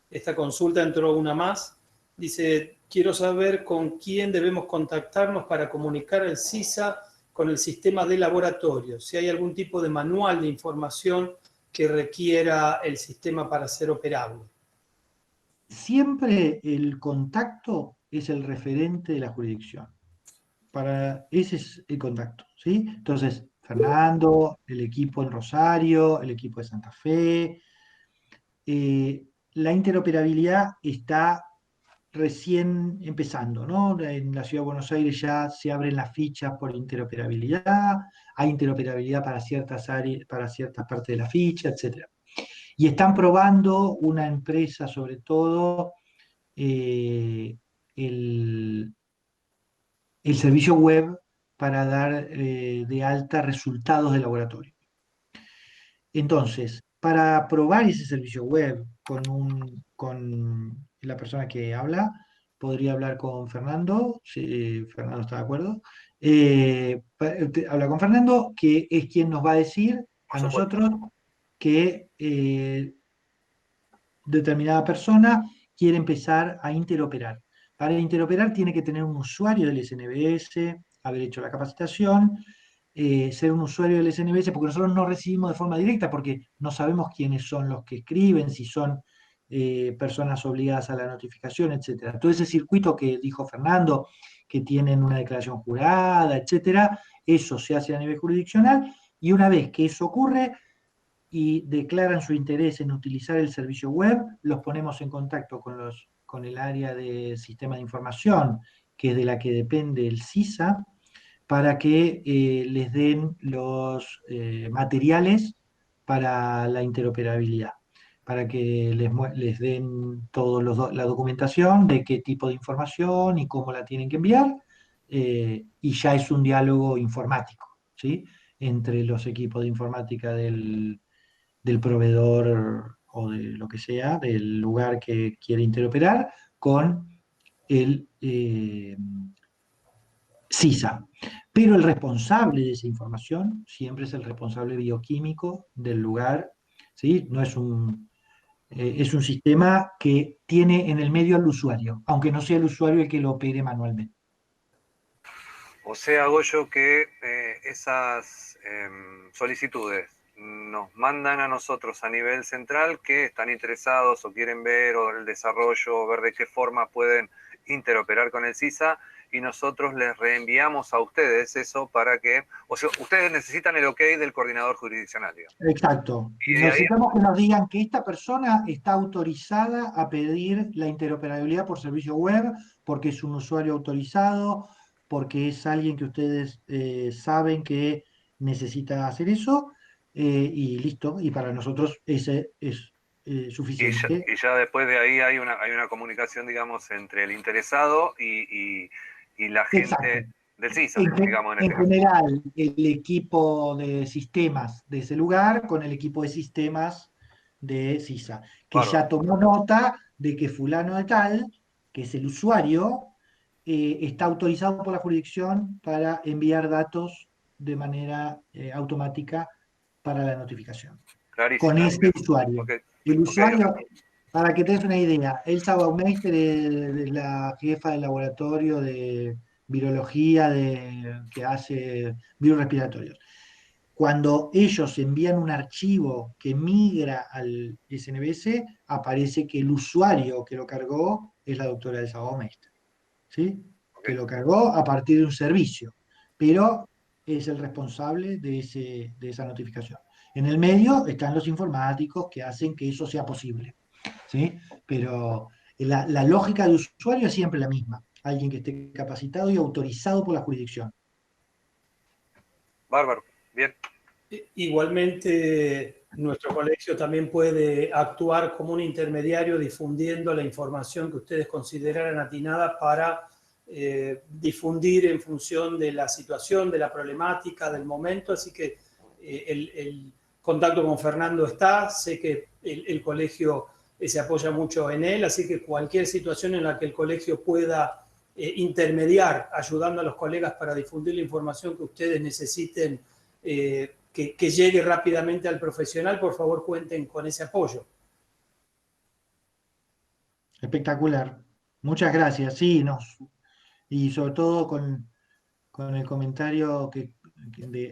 esta consulta, entró una más. Dice, quiero saber con quién debemos contactarnos para comunicar el CISA con el sistema de laboratorio. Si hay algún tipo de manual de información que requiera el sistema para ser operable. Siempre el contacto es el referente de la jurisdicción. Ese es el contacto, ¿sí? Entonces, Fernando, el equipo en Rosario, el equipo de Santa Fe. La interoperabilidad está recién empezando, ¿no? En la Ciudad de Buenos Aires ya se abren las fichas por interoperabilidad, hay interoperabilidad para ciertas áreas, para ciertas partes de la ficha, etc. Y están probando una empresa, sobre todo, eh, el, el servicio web para dar de alta resultados de laboratorio. Entonces, para probar ese servicio web con la persona que habla, podría hablar con Fernando, si Fernando está de acuerdo. Habla con Fernando, que es quien nos va a decir Por a supuesto. nosotros que determinada persona quiere empezar a interoperar. Para interoperar tiene que tener un usuario del SNBS, haber hecho la capacitación, ser un usuario del SNBS, porque nosotros no recibimos de forma directa, porque no sabemos quiénes son los que escriben, si son personas obligadas a la notificación, etcétera. Todo ese circuito que dijo Fernando, que tienen una declaración jurada, etcétera, eso se hace a nivel jurisdiccional, y una vez que eso ocurre, y declaran su interés en utilizar el servicio web, los ponemos en contacto con el área de sistema de información, que es de la que depende el CISA, para que les den los materiales para la interoperabilidad, para que les den toda la documentación de qué tipo de información y cómo la tienen que enviar, y ya es un diálogo informático, ¿sí? Entre los equipos de informática del proveedor o de lo que sea, del lugar que quiere interoperar, con el CISA. Pero el responsable de esa información siempre es el responsable bioquímico del lugar, ¿sí? No es un sistema que tiene en el medio al usuario, aunque no sea el usuario el que lo opere manualmente. O sea, Goyo, que esas solicitudes nos mandan a nosotros a nivel central que están interesados o quieren ver o el desarrollo, o ver de qué forma pueden interoperar con el CISA, y nosotros les reenviamos a ustedes eso para que, o sea, ustedes necesitan el ok del coordinador jurisdiccional, digamos. Exacto. Y de ahí, Necesitamos que nos digan que esta persona está autorizada a pedir la interoperabilidad por servicio web, porque es un usuario autorizado, porque es alguien que ustedes saben que necesita hacer eso, y listo. Y para nosotros ese es suficiente. y ya después de ahí hay una comunicación, digamos, entre el interesado y la gente Exacto. del CISA, digamos, en En este caso. general, el equipo de sistemas de ese lugar con el equipo de sistemas de CISA, que Bárbaro. ya tomó nota de que fulano de tal, que es el usuario, está autorizado por la jurisdicción para enviar datos de manera automática para la notificación. Clarísimo. Con ese usuario. Ok, El ok. usuario, para que te des una idea, Elsa Baumeister es la jefa del laboratorio de virología que hace virus respiratorios. Cuando ellos envían un archivo que migra al SNBS, aparece que el usuario que lo cargó es la doctora Elsa Baumeister, ¿sí? Ok. Que lo cargó a partir de un servicio, pero es el responsable de esa notificación. En el medio están los informáticos que hacen que eso sea posible, ¿sí? Pero la lógica de usuario es siempre la misma. Alguien que esté capacitado y autorizado por la jurisdicción. Bárbaro. Bien. Igualmente, nuestro colegio también puede actuar como un intermediario difundiendo la información que ustedes consideraran atinada para difundir en función de la situación, de la problemática, del momento. Así que el contacto con Fernando está, sé que el colegio se apoya mucho en él, así que cualquier situación en la que el colegio pueda intermediar, ayudando a los colegas para difundir la información que ustedes necesiten, que llegue rápidamente al profesional, por favor cuenten con ese apoyo. Espectacular. Muchas gracias. Sí, y sobre todo con el comentario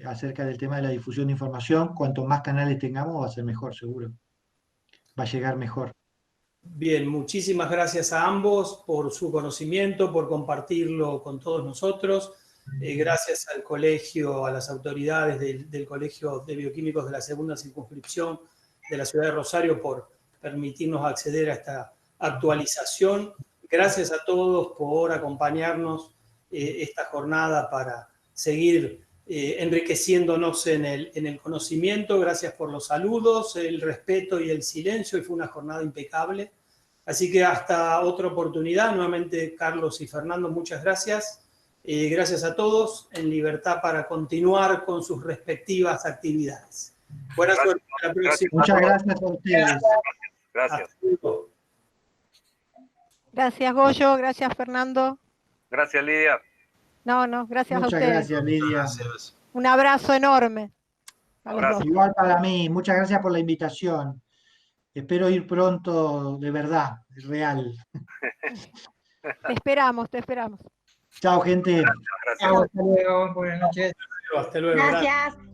acerca del tema de la difusión de información, cuanto más canales tengamos va a ser mejor, seguro. Va a llegar mejor. Bien, muchísimas gracias a ambos por su conocimiento, por compartirlo con todos nosotros. Gracias al colegio, a las autoridades del Colegio de Bioquímicos de la Segunda Circunscripción de la Ciudad de Rosario por permitirnos acceder a esta actualización. Gracias a todos por acompañarnos esta jornada para seguir enriqueciéndonos en el conocimiento. Gracias por los saludos, el respeto y el silencio, y fue una jornada impecable. Así que hasta otra oportunidad. Nuevamente, Carlos y Fernando, muchas gracias. Gracias a todos, en libertad para continuar con sus respectivas actividades. Buena suerte para la próxima. Muchas gracias a ustedes. Gracias. Gracias, Goyo. Gracias, Fernando. Gracias, Lidia. No, gracias a Muchas ustedes. gracias, Lidia. Gracias. Un abrazo enorme. A los Abrazo. dos. Igual para mí. Muchas gracias por la invitación. Espero ir pronto, de verdad, real. Te esperamos, te esperamos. Chao, gente. Gracias. Hasta luego, buenas noches. Hasta luego. Gracias.